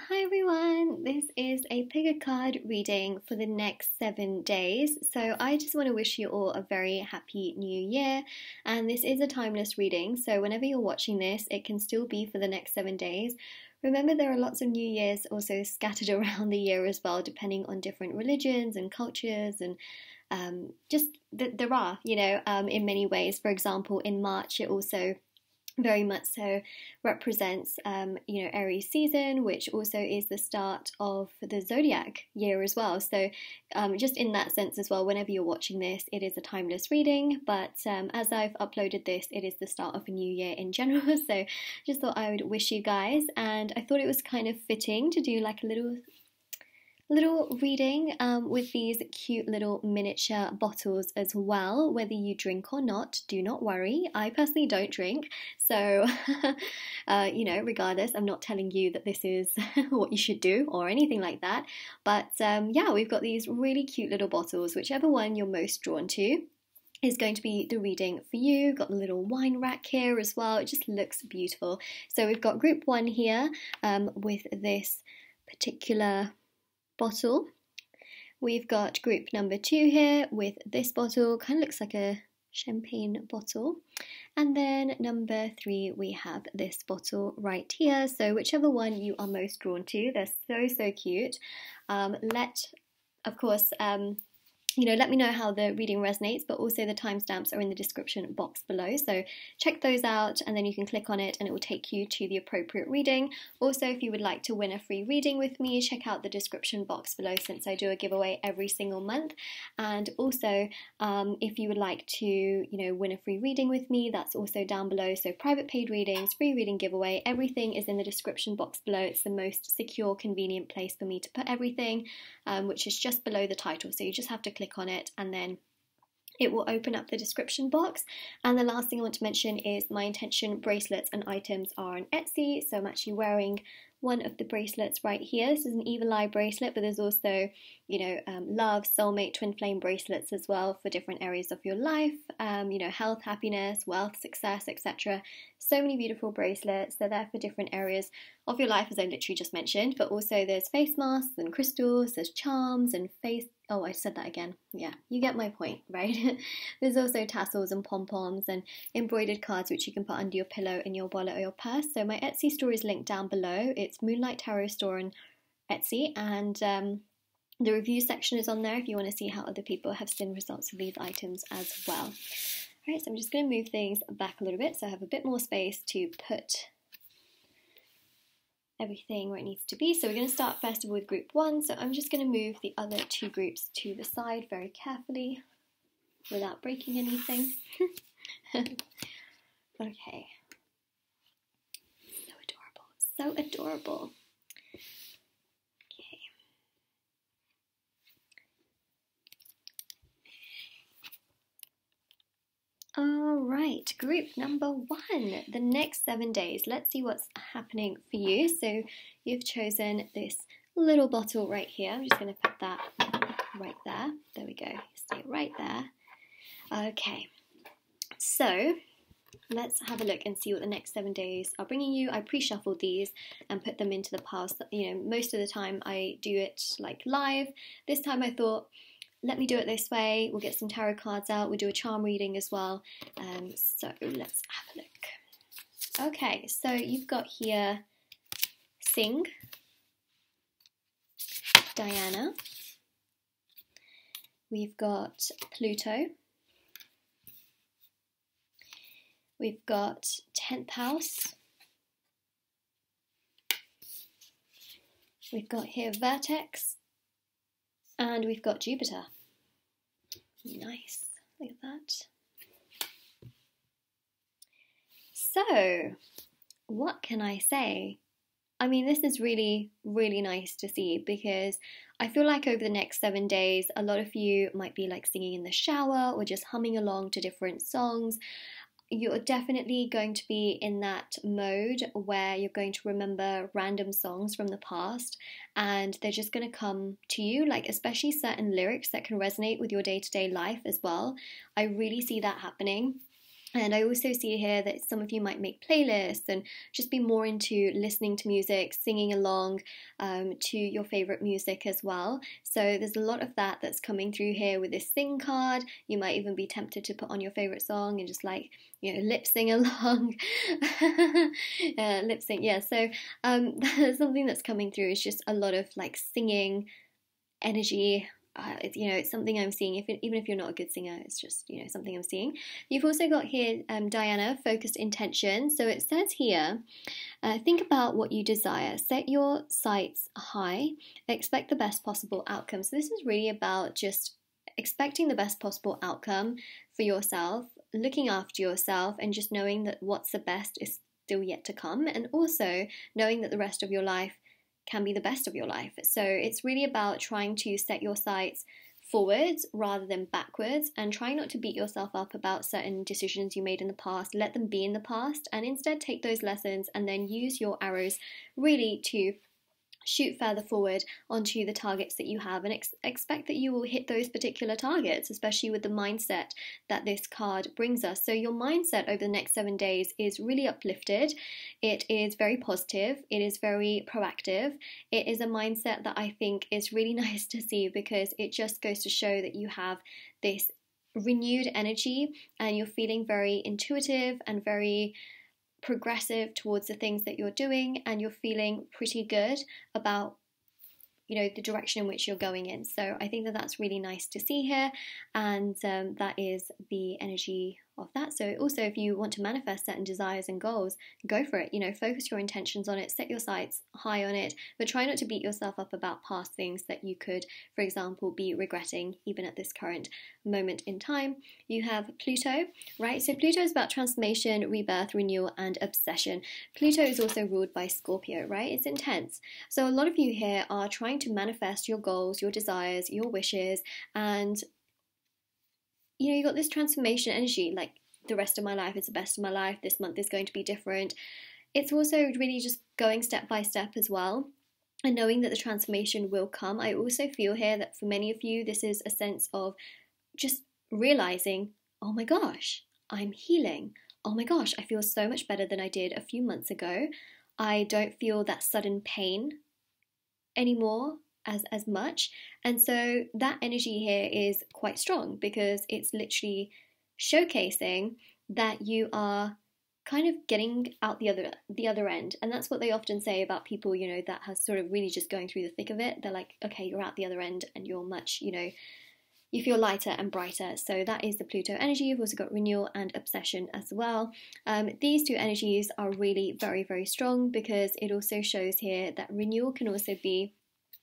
Hi everyone, this is a pick a card reading for the next 7 days. So I just want to wish you all a very happy new year, and this is a timeless reading, so whenever you're watching this it can still be for the next 7 days. Remember, there are lots of new years also scattered around the year as well, depending on different religions and cultures, and there are, in many ways. For example, in March it also very much so represents Aries season, which also is the start of the zodiac year as well. So just in that sense as well, whenever you're watching this, it is a timeless reading, but as I've uploaded this, it is the start of a new year in general. So just thought I would wish you guys, and I thought it was kind of fitting to do like a little reading with these cute little miniature bottles as well. Whether you drink or not, do not worry. I personally don't drink, so regardless, I'm not telling you that this is what you should do or anything like that. But yeah, we've got these really cute little bottles. Whichever one you're most drawn to is going to be the reading for you. Got the little wine rack here as well. It just looks beautiful. So we've got group 1 here with this particular bottle. We've got group number 2 here with this bottle, kind of looks like a champagne bottle, and then number 3 we have this bottle right here. So whichever one you are most drawn to, they're so cute. Let me know how the reading resonates, but also the timestamps are in the description box below, so check those out and then you can click on it and it will take you to the appropriate reading. Also, if you would like to win a free reading with me, check out the description box below, since I do a giveaway every single month. And also if you would like to win a free reading with me, that's also down below. So private paid readings, free reading giveaway, everything is in the description box below. It's the most secure, convenient place for me to put everything, which is just below the title, so you just have to click on it and then it will open up the description box. And the last thing I want to mention is my intention bracelets and items are on Etsy. So I'm actually wearing one of the bracelets right here. This is an evil eye bracelet, but there's also love, soulmate, twin flame bracelets as well for different areas of your life, health, happiness, wealth, success, etc. So many beautiful bracelets. They're there for different areas of your life, as I literally just mentioned, but also there's face masks and crystals, there's charms and I said that again. Yeah, you get my point, right? There's also tassels and pom-poms and embroidered cards which you can put under your pillow, in your wallet or your purse. So my Etsy store is linked down below. It's Moonlight Tarot Store on Etsy, and the review section is on there if you want to see how other people have seen results of these items as well. Alright, so I'm just going to move things back a little bit so I have a bit more space to put everything where it needs to be. So we're going to start first of all with group 1. So I'm just going to move the other 2 groups to the side very carefully without breaking anything. Okay. So adorable. So adorable. Okay. Alright, group number 1, the next 7 days. Let's see what's happening for you. So you've chosen this little bottle right here. I'm just going to put that right there. There we go. Stay right there. Okay, so let's have a look and see what the next 7 days are bringing you. I pre-shuffled these and put them into the piles. Most of the time I do it like live. This time I thought, let me do it this way. We'll get some tarot cards out. We'll do a charm reading as well. So let's have a look. Okay, so you've got here Sing, Diana. We've got Pluto. We've got 10th house. We've got here Vertex. And we've got Jupiter. Nice. Look at that. So, what can I say? I mean, this is really, really nice to see, because I feel like over the next 7 days, a lot of you might be like singing in the shower or just humming along to different songs. You're definitely going to be in that mode where you're going to remember random songs from the past, and they're just going to come to you, like especially certain lyrics that can resonate with your day-to-day life as well. I really see that happening. And I also see here that some of you might make playlists and just be more into listening to music, singing along to your favorite music as well. So there's a lot of that that's coming through here with this sing card. You might even be tempted to put on your favorite song and just like, you know, lip sing along. Lip sync, yeah. So something that's coming through is just a lot of like singing energy. You know, it's something I'm seeing. Even if you're not a good singer, it's just, you know, something I'm seeing. You've also got here, Diana, focused intention. So it says here, think about what you desire. Set your sights high. Expect the best possible outcome. So this is really about just expecting the best possible outcome for yourself, looking after yourself, and just knowing that what's the best is still yet to come, and also knowing that the rest of your life can be the best of your life. So it's really about trying to set your sights forwards rather than backwards, and try not to beat yourself up about certain decisions you made in the past. Let them be in the past, and instead take those lessons and then use your arrows really to shoot further forward onto the targets that you have, and expect that you will hit those particular targets, especially with the mindset that this card brings us. So your mindset over the next 7 days is really uplifted. It is very positive. It is very proactive. It is a mindset that I think is really nice to see, because it just goes to show that you have this renewed energy and you're feeling very intuitive and very progressive towards the things that you're doing, and you're feeling pretty good about, you know, the direction in which you're going in. So I think that that's really nice to see here, and that is the energy of that. So also, if you want to manifest certain desires and goals, go for it. You know, focus your intentions on it, set your sights high on it, but try not to beat yourself up about past things that you could, for example, be regretting even at this current moment in time. You have Pluto, right? So Pluto is about transformation, rebirth, renewal, and obsession. Pluto is also ruled by Scorpio, right? It's intense. So a lot of you here are trying to manifest your goals, your desires, your wishes, and you know, you got this transformation energy, like the rest of my life is the best of my life, this month is going to be different. It's also really just going step by step as well, and knowing that the transformation will come. I also feel here that for many of you, this is a sense of just realizing, oh my gosh, I'm healing. Oh my gosh, I feel so much better than I did a few months ago. I don't feel that sudden pain anymore as much. And so that energy here is quite strong, because it's literally showcasing that you are kind of getting out the other end. And that's what they often say about people, you know, that has sort of really just going through the thick of it. They're like, okay, you're out the other end and you're much, you know, you feel lighter and brighter. So that is the Pluto energy. You've also got renewal and obsession as well. These two energies are really very, very strong, because it also shows here that renewal can also be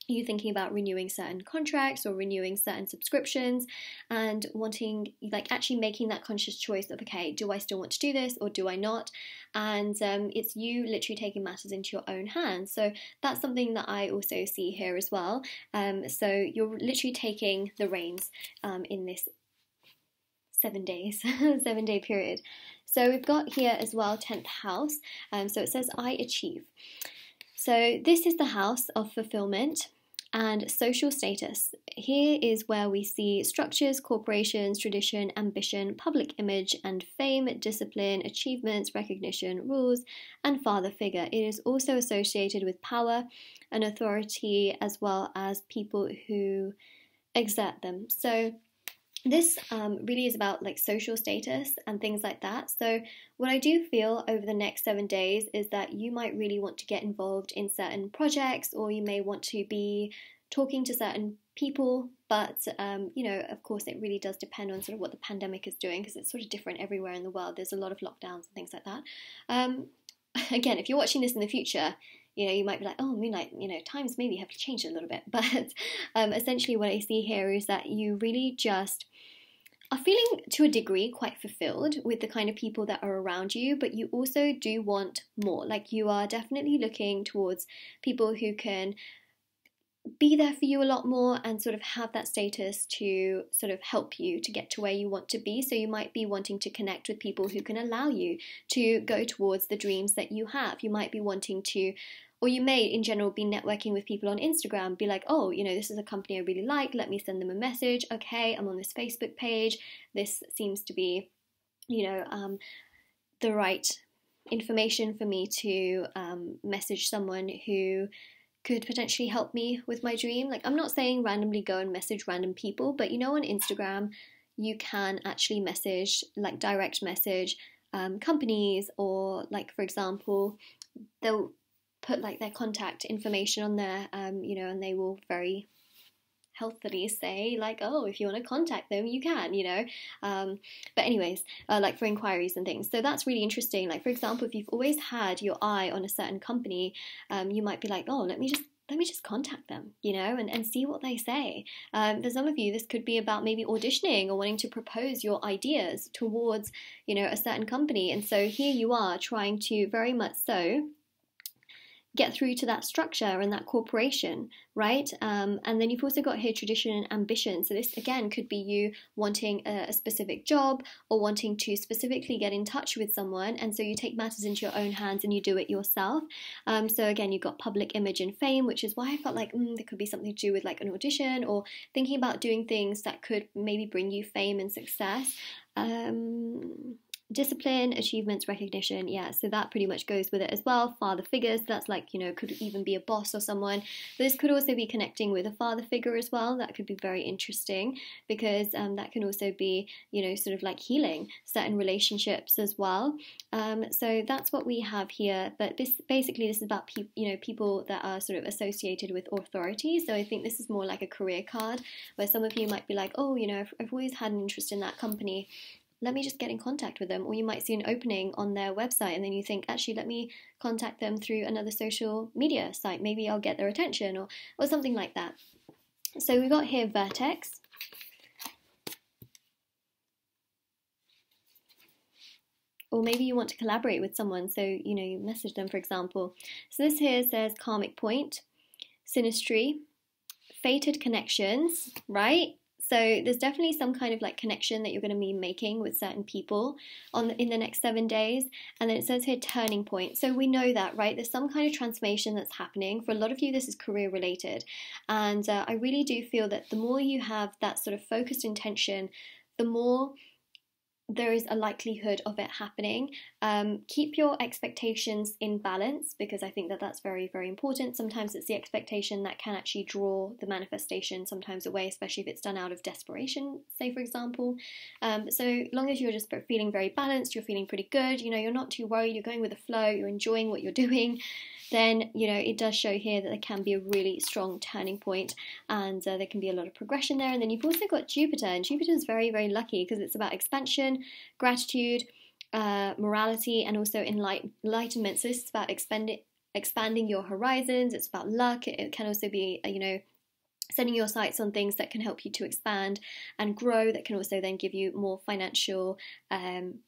you thinking about renewing certain contracts or renewing certain subscriptions, and wanting, like, actually making that conscious choice of, okay, do I still want to do this or do I not? And it's you literally taking matters into your own hands. So that's something that I also see here as well. So you're literally taking the reins in this 7 days, 7 day period. So we've got here as well 10th house. So it says I achieve. So this is the house of fulfillment and social status. Here is where we see structures, corporations, tradition, ambition, public image and fame, discipline, achievements, recognition, rules, and father figure. It is also associated with power and authority, as well as people who exert them. So this really is about like social status and things like that. So what I do feel over the next 7 days is that you might really want to get involved in certain projects, or you may want to be talking to certain people, but you know, of course it really does depend on sort of what the pandemic is doing, because it's sort of different everywhere in the world. There's a lot of lockdowns and things like that. Again, if you're watching this in the future, you know, you might be like, oh, Moonlight, you know, times maybe have changed a little bit. But essentially what I see here is that you really just are feeling, to a degree, quite fulfilled with the kind of people that are around you, but you also do want more. Like, you are definitely looking towards people who can be there for you a lot more and sort of have that status to sort of help you to get to where you want to be. So you might be wanting to connect with people who can allow you to go towards the dreams that you have. You might be wanting to, or you may in general be networking with people on Instagram, be like, oh, you know, this is a company I really like, let me send them a message. Okay, I'm on this Facebook page, this seems to be the right information for me to message someone who could potentially help me with my dream. Like, I'm not saying randomly go and message random people, but on Instagram, you can actually message, like direct message companies, or like, for example, they'll put like their contact information on there, and they will very healthily say like, oh, if you want to contact them, you can, but anyways, like for inquiries and things. So that's really interesting. Like, for example, if you've always had your eye on a certain company, you might be like, oh, let me just contact them, and see what they say. For some of you, this could be about maybe auditioning or wanting to propose your ideas towards, a certain company. And so here you are trying to very much so get through to that structure and that corporation, right? And then you've also got here tradition and ambition. So this, again, could be you wanting a specific job or wanting to specifically get in touch with someone. And so you take matters into your own hands and you do it yourself. So again, you've got public image and fame, which is why I felt like there could be something to do with like an audition or thinking about doing things that could maybe bring you fame and success. Discipline, achievements, recognition, yeah, so that pretty much goes with it as well. Father figures, that's like, could even be a boss or someone. This could also be connecting with a father figure as well. That could be very interesting because that can also be, sort of like healing certain relationships as well. So that's what we have here. But this is about people that are sort of associated with authority. So I think this is more like a career card where some of you might be like, oh, I've always had an interest in that company. Let me just get in contact with them. Or you might see an opening on their website and then you think, actually, let me contact them through another social media site. Maybe I'll get their attention or something like that. So we've got here vertex. Or maybe you want to collaborate with someone. So, you message them, for example. So this here says karmic point, synastry, fated connections, right? So there's definitely some kind of like connection that you're going to be making with certain people in the next 7 days. And then it says here turning point. So we know that, right? There's some kind of transformation that's happening. For a lot of you, this is career related. And I really do feel that the more you have that sort of focused intention, the more there is a likelihood of it happening. Keep your expectations in balance, because I think that that's very, very important. Sometimes it's the expectation that can actually draw the manifestation sometimes away, especially if it's done out of desperation, say, for example. So long as you're just feeling very balanced, you're feeling pretty good, you're not too worried, you're going with the flow, you're enjoying what you're doing, then, it does show here that there can be a really strong turning point, and there can be a lot of progression there. And then you've also got Jupiter, and Jupiter is very, very lucky because it's about expansion, gratitude, morality, and also enlightenment. So this is about expanding your horizons. It's about luck. It can also be, setting your sights on things that can help you to expand and grow, that can also then give you more financial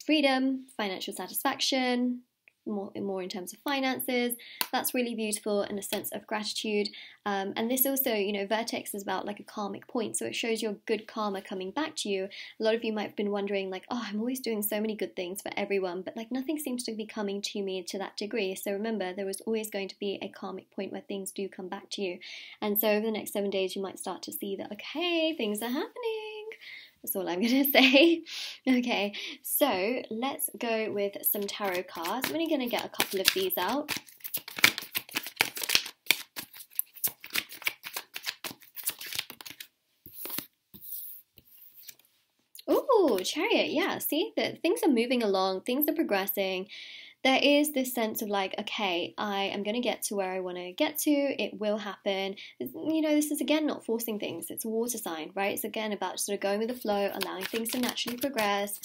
freedom, financial satisfaction, more in terms of finances. That's really beautiful, and a sense of gratitude. And this also, vertex is about like a karmic point, so it shows your good karma coming back to you. A lot of you might have been wondering like, oh, I'm always doing so many good things for everyone, but like nothing seems to be coming to me to that degree. So remember, there is always going to be a karmic point where things do come back to you. And so over the next 7 days, you might start to see that, okay, things are happening. That's all I'm going to say. Okay, so let's go with some tarot cards. I'm only going to get a couple of these out. Ooh, Chariot, yeah, see that things are moving along, things are progressing. There is this sense of like, okay, I am going to get to where I want to get to. It will happen. This is again not forcing things. It's a water sign, right? It's again about sort of going with the flow, allowing things to naturally progress,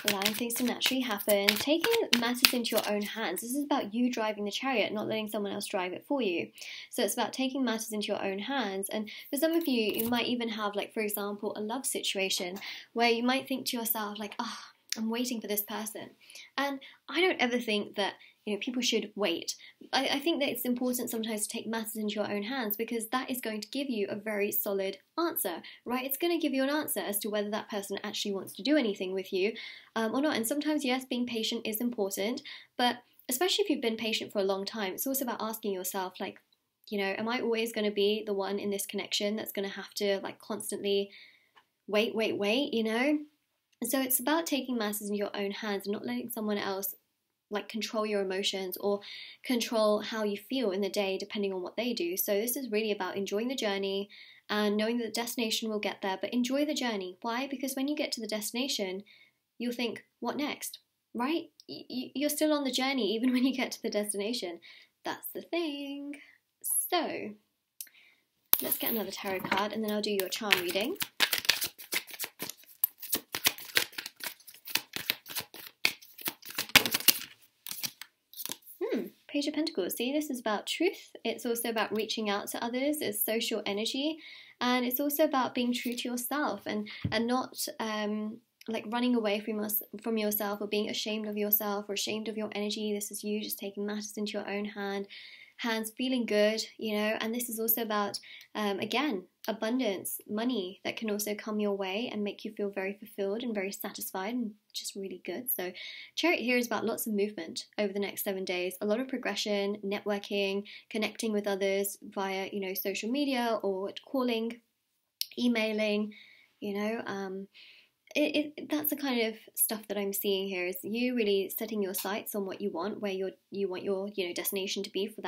allowing things to naturally happen, taking matters into your own hands. This is about you driving the chariot, not letting someone else drive it for you. So it's about taking matters into your own hands. And for some of you, you might even have, like, for example, a love situation where you might think to yourself, like, oh, I'm waiting for this person. And I don't ever think that people should wait. I think that it's important sometimes to take matters into your own hands, because that is going to give you a very solid answer, right? It's going to give you an answer as to whether that person actually wants to do anything with you or not. And sometimes, yes, being patient is important, but especially if you've been patient for a long time, it's also about asking yourself, like, am I always going to be the one in this connection that's going to have to, like, constantly wait, And so it's about taking matters into your own hands and not letting someone else like control your emotions or control how you feel in the day depending on what they do. So this is really about enjoying the journey and knowing that the destination will get there, but enjoy the journey. Why? Because when you get to the destination, you'll think, what next? Right? You're still on the journey even when you get to the destination. That's the thing. So let's get another tarot card and then I'll do your charm reading. Page of Pentacles. See, this is about truth. It's also about reaching out to others. It's social energy. And it's also about being true to yourself and not like running away from yourself or being ashamed of yourself or ashamed of your energy. This is you just taking matters into your own hands, feeling good, you know. And this is also about, again, abundance, money that can also come your way and make you feel very fulfilled and very satisfied and just really good. So Chariot here is about lots of movement over the next 7 days, a lot of progression, networking, connecting with others via, you know, social media or calling, emailing, you know, that's the kind of stuff that I'm seeing here, is you really setting your sights on what you want, where you want your, you know, destination to be for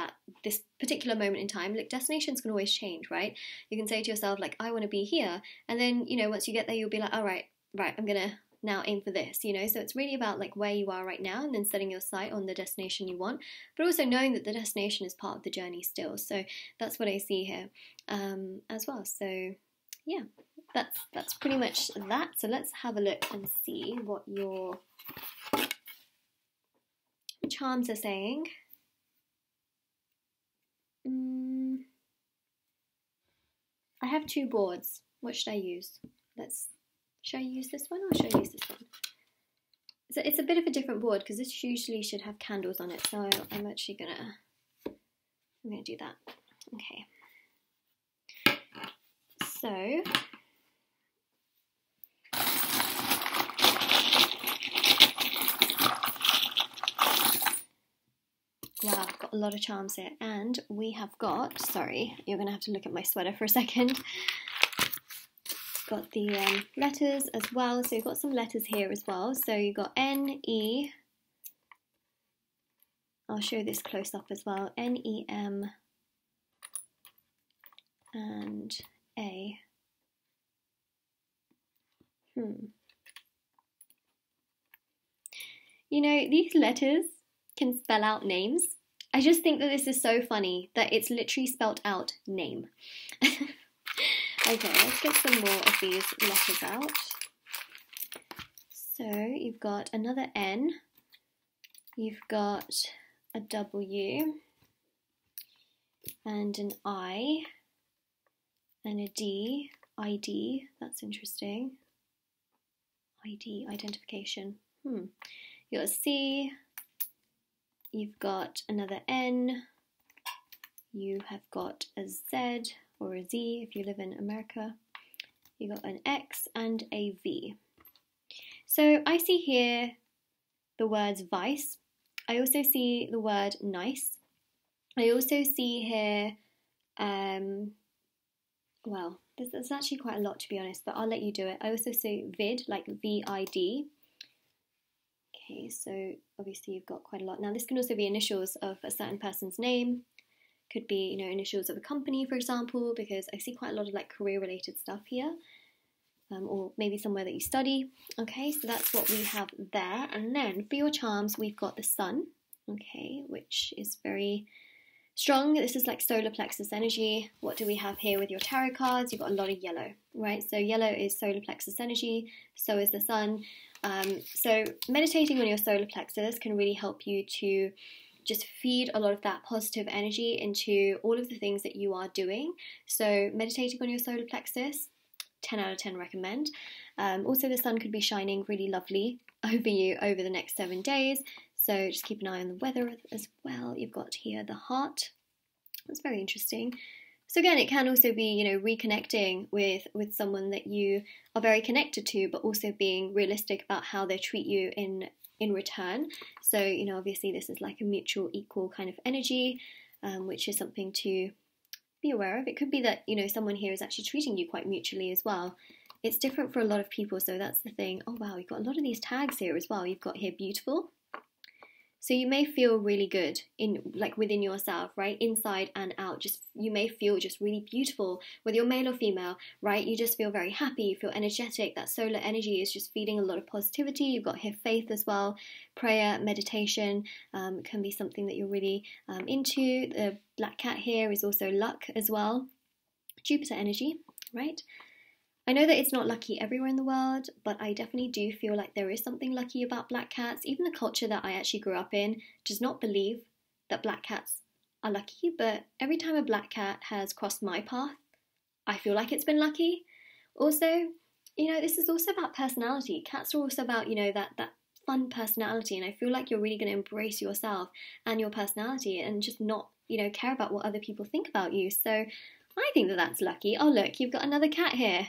this particular moment in time. Like, destinations can always change, right? You can say to yourself, like, I want to be here, and then, you know, once you get there, you'll be like, all right, I'm gonna now aim for this, you know. So it's really about like where you are right now and then setting your sight on the destination you want, but also knowing that the destination is part of the journey still. So that's what I see here as well. So yeah, that's pretty much that. So let's have a look and see what your charms are saying. I have 2 boards. What should I use? Should I use this one or should I use this one? So it's a bit of a different board because this usually should have candles on it. So I'm actually gonna do that. Okay. So wow, I've got a lot of charms here. And we have got, sorry, you're going to have to look at my sweater for a second. Got the letters as well. So you've got some letters here as well. So you've got N, E. I'll show this close up as well. N, E, M, and A. You know, these letters can spell out names. I just think that this is so funny that it's literally spelt out name. Okay, let's get some more of these letters out. So you've got another N, you've got a W, and an I, and a D, ID, that's interesting. ID, identification. You've got a C, you've got another N, you have got a Z or a Z if you live in America, you've got an X and a V. So I see here the words vice, I also see the word nice, I also see here, well, there's actually quite a lot to be honest, but I'll let you do it. I also see vid, like V-I-D. Okay, so obviously you've got quite a lot. Now this can also be initials of a certain person's name. Could be, you know, initials of a company, for example, because I see quite a lot of like career related stuff here. Or maybe somewhere that you study. Okay, so that's what we have there. And then for your charms, we've got the sun, okay, which is very strong. This is like solar plexus energy. What do we have here with your tarot cards? You've got a lot of yellow, right? So yellow is solar plexus energy, so is the sun. So meditating on your solar plexus can really help you to just feed a lot of that positive energy into all of the things that you are doing. So meditating on your solar plexus, 10 out of 10 recommend. Also the sun could be shining really lovely over you over the next 7 days. So just keep an eye on the weather as well. You've got here the heart. That's very interesting. So again, it can also be, you know, reconnecting with someone that you are very connected to, but also being realistic about how they treat you in return. So, you know, obviously this is like a mutual equal kind of energy, which is something to be aware of. It could be that, you know, someone here is actually treating you quite mutually as well. it's different for a lot of people, so that's the thing. Oh wow, you've got a lot of these tags here as well. You've got here beautiful. So you may feel really good within yourself, right? Inside and out. Just you may feel just really beautiful, whether you're male or female, right? You just feel very happy, you feel energetic. That solar energy is just feeding a lot of positivity. You've got here faith as well. Prayer, meditation can be something that you're really into. The black cat here is also luck as well. Jupiter energy, right? I know that it's not lucky everywhere in the world, but I definitely do feel like there is something lucky about black cats. Even the culture that I actually grew up in does not believe that black cats are lucky, but every time a black cat has crossed my path, I feel like it's been lucky. Also, this is also about personality. Cats are also about, that fun personality, and I feel like you're really going to embrace yourself and your personality and just not, care about what other people think about you. So I think that that's lucky. Oh, look, you've got another cat here.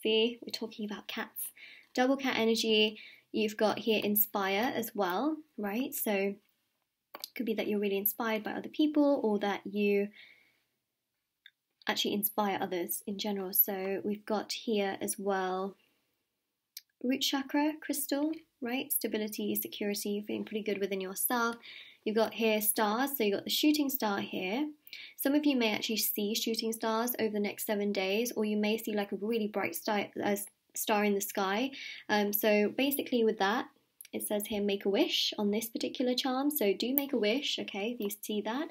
See, we're talking about cats. Double cat energy. You've got here inspire as well, right? So it could be that you're really inspired by other people or that you actually inspire others in general. So we've got here as well root chakra crystal, right? Stability, security, feeling pretty good within yourself. You've got here stars, so you've got the shooting star here. Some of you may actually see shooting stars over the next 7 days, or you may see like a really bright star in the sky. So basically with that, it says here make a wish on this particular charm. So do make a wish, okay, if you see that.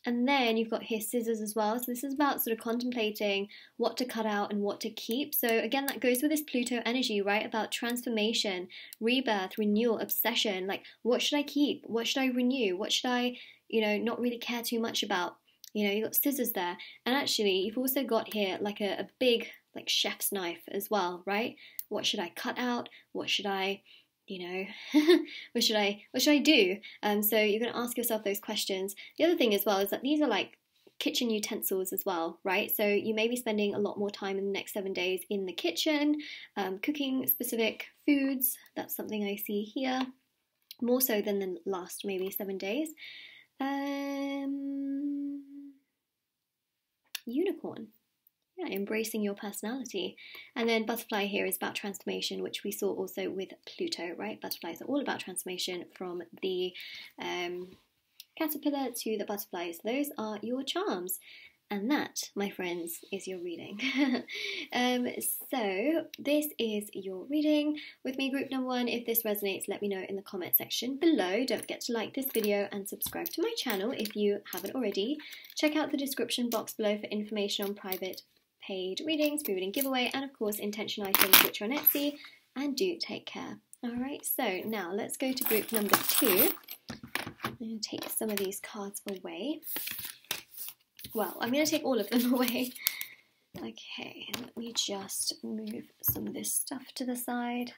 And then you've got here scissors as well. So this is about sort of contemplating what to cut out and what to keep. So again, that goes with this Pluto energy, right? About transformation, rebirth, renewal, obsession. Like, what should I keep? What should I renew? What should I, not really care too much about? You've got scissors there. And actually, you've also got here like a big, like, chef's knife as well, right? What should I cut out? What should I... what should I do? So you're going to ask yourself those questions. The other thing as well is that these are like kitchen utensils as well, right? So you may be spending a lot more time in the next 7 days in the kitchen, cooking specific foods. That's something I see here, more so than the last maybe 7 days. Unicorn. Yeah, embracing your personality. And then butterfly here is about transformation, which we saw also with Pluto, right? Butterflies are all about transformation from the caterpillar to the butterflies. Those are your charms. And that, my friends, is your reading. So this is your reading with me, group number 1. If this resonates, let me know in the comment section below. Don't forget to like this video and subscribe to my channel if you haven't already. Check out the description box below for information on private paid readings, free reading giveaway, and of course intention items which are on Etsy. And do take care. Alright, so now let's go to group number 2. I'm going to take some of these cards away. Well, I'm going to take all of them away. Okay, let me just move some of this stuff to the side.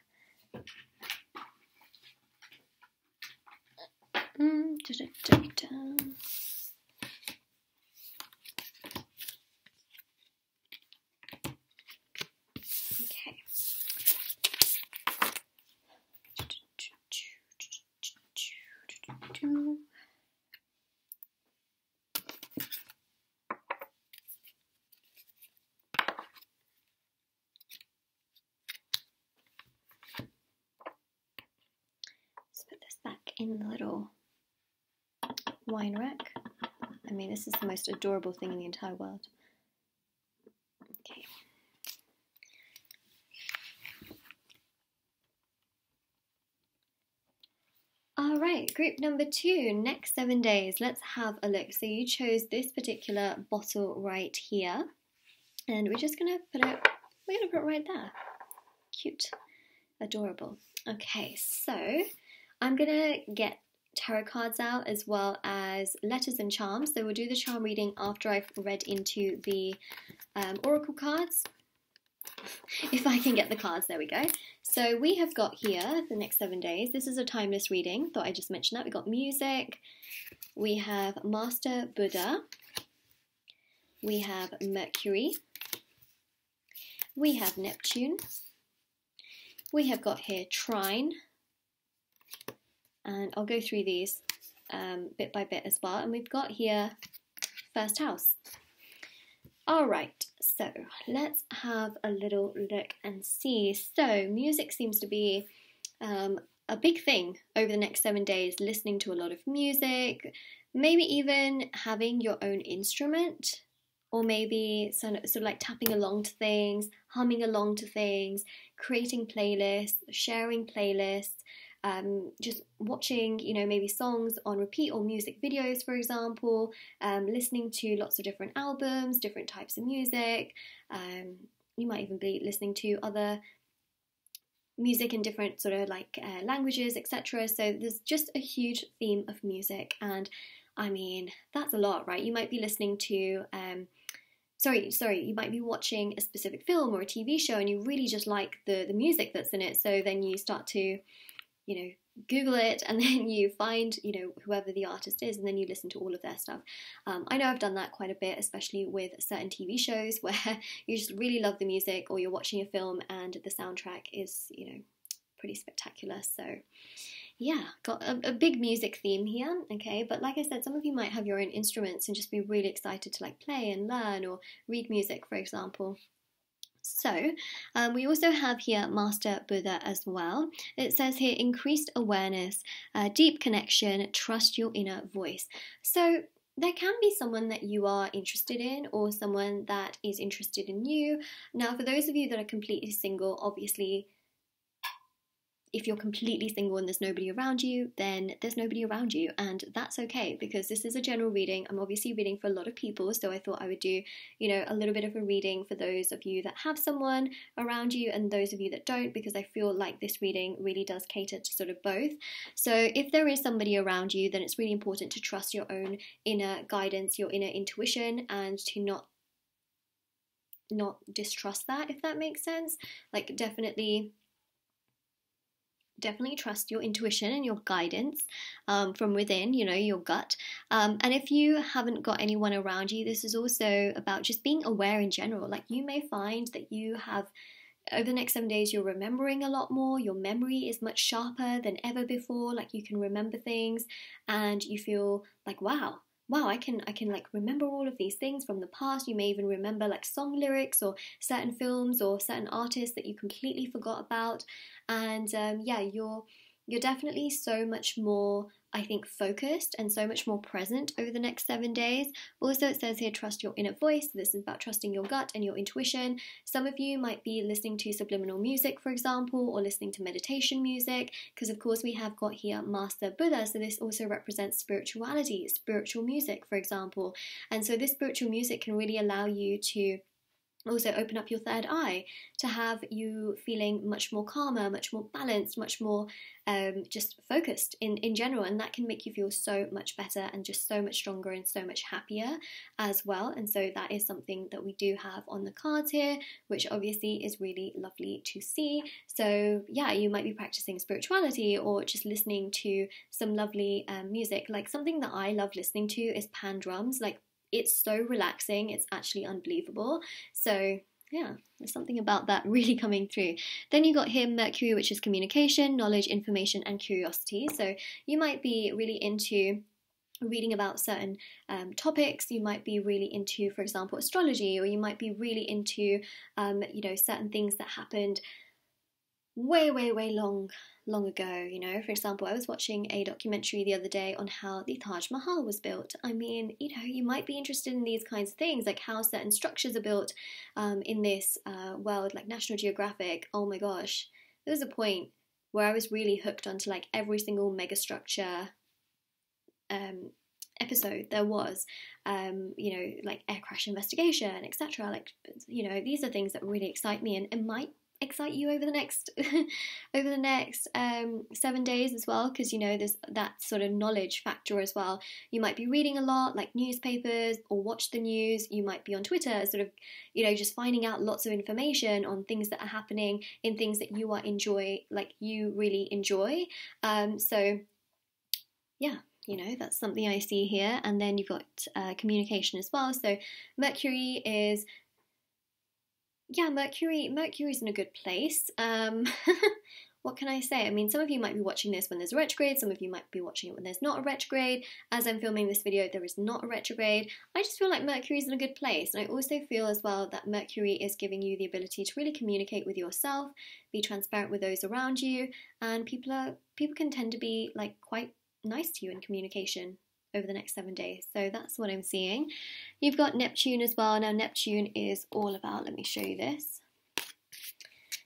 In the little wine rack. I mean, this is the most adorable thing in the entire world. Okay. Alright, group number 2, next 7 days. Let's have a look. So you chose this particular bottle right here. And we're just going to put it right there. Cute. Adorable. Okay, so I'm going to get tarot cards out as well as letters and charms. So we'll do the charm reading after I've read into the oracle cards. If I can get the cards, there we go. So we have got here the next 7 days. This is a timeless reading. Thought I just mentioned that. We've got music. We have Master Buddha. We have Mercury. We have Neptune. We have got here Trine. And I'll go through these bit by bit as well. And we've got here first house. Alright, So let's have a little look and see. So music seems to be a big thing over the next 7 days, listening to a lot of music, maybe even having your own instrument, or maybe sort of like tapping along to things, humming along to things, creating playlists, sharing playlists, just watching, you know, maybe songs on repeat or music videos, for example, listening to lots of different albums, different types of music. You might even be listening to other music in different sort of like languages, etc. So there's just a huge theme of music, and I mean, that's a lot, right? You might be listening to you might be watching a specific film or a TV show and you really just like the music that's in it. So then you start to, you know, Google it, and then you find, you know, whoever the artist is, and then you listen to all of their stuff. I know I've done that quite a bit, especially with certain TV shows where you just really love the music, or you're watching a film and the soundtrack is, you know, pretty spectacular. So yeah, got a big music theme here, okay? But like I said, some of you might have your own instruments and just be really excited to like play and learn or read music, for example. So we also have here Master Buddha as well. It says here, increased awareness, deep connection, trust your inner voice. So there can be someone that you are interested in, or someone that is interested in you. Now, for those of you that are completely single, obviously, if you're completely single and there's nobody around you, then there's nobody around you, and that's okay, because this is a general reading. I'm obviously reading for a lot of people, so I thought I would do, you know, a little bit of a reading for those of you that have someone around you and those of you that don't, because I feel like this reading really does cater to sort of both. So if there is somebody around you, then it's really important to trust your own inner guidance, your inner intuition, and to not distrust that, if that makes sense. Like definitely trust your intuition and your guidance from within, you know, your gut. And if you haven't got anyone around you, this is also about just being aware in general. Like you may find that you have, over the next 7 days, you're remembering a lot more. Your memory is much sharper than ever before. Like you can remember things and you feel like, wow, I can like remember all of these things from the past. You may even remember like song lyrics or certain films or certain artists that you completely forgot about. And yeah, you're definitely so much more, I think, focused and so much more present over the next 7 days. Also, it says here, trust your inner voice. This is about trusting your gut and your intuition. Some of you might be listening to subliminal music, for example, or listening to meditation music, because of course we have got here Master Buddha, so this also represents spirituality, spiritual music, for example. And so this spiritual music can really allow you to also open up your third eye, to have you feeling much more calmer, much more balanced, much more just focused in general, and that can make you feel so much better and just so much stronger and so much happier as well. And so that is something that we do have on the cards here, which obviously is really lovely to see. So yeah, you might be practicing spirituality or just listening to some lovely music. Like something that I love listening to is pan drums. Like it's so relaxing, it's actually unbelievable. So yeah, there's something about that really coming through. Then you got here Mercury, which is communication, knowledge, information, and curiosity. So you might be really into reading about certain topics. You might be really into, for example, astrology, or you might be really into, you know, certain things that happened way long ago. You know, for example, I was watching a documentary the other day on how the Taj Mahal was built. I mean, you know, you might be interested in these kinds of things, like how certain structures are built in this world, like National Geographic. Oh my gosh, there was a point where I was really hooked onto like every single megastructure episode there was, you know, like air crash investigation, etc. Like, you know, these are things that really excite me and might excite you over the next 7 days as well, because you know there's that sort of knowledge factor as well. You might be reading a lot, like newspapers, or watch the news. You might be on Twitter, sort of, you know, just finding out lots of information on things that are happening in things that you you really enjoy. So yeah, you know, that's something I see here. And then you've got communication as well. So Mercury is, yeah, Mercury's in a good place. what can I say? I mean, some of you might be watching this when there's a retrograde, some of you might be watching it when there's not a retrograde. As I'm filming this video, there is not a retrograde. I just feel like Mercury is in a good place. And I also feel as well that Mercury is giving you the ability to really communicate with yourself, be transparent with those around you, and people can tend to be like quite nice to you in communication over the next 7 days. So that's what I'm seeing. You've got Neptune as well. Now Neptune is all about, let me show you this.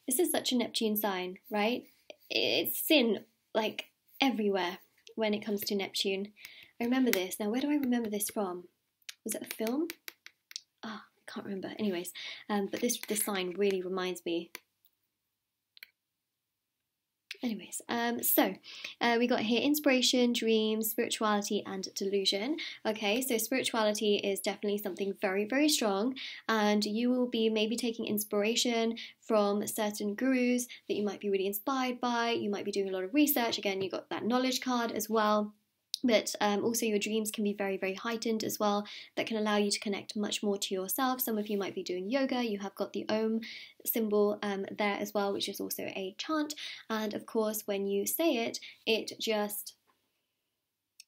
This is such a Neptune sign, right? It's in like everywhere when it comes to Neptune. I remember this. Now, where do I remember this from? Was it a film? Ah, I can't remember. Anyways, but this sign really reminds me. Anyways, we got here inspiration, dreams, spirituality, and delusion. Okay, so spirituality is definitely something very, very strong, and you will be maybe taking inspiration from certain gurus that you might be really inspired by. You might be doing a lot of research. Again, you got that knowledge card as well. But also your dreams can be very, very heightened as well. That can allow you to connect much more to yourself. Some of you might be doing yoga. You have got the Om symbol there as well, which is also a chant. And of course, when you say it, it just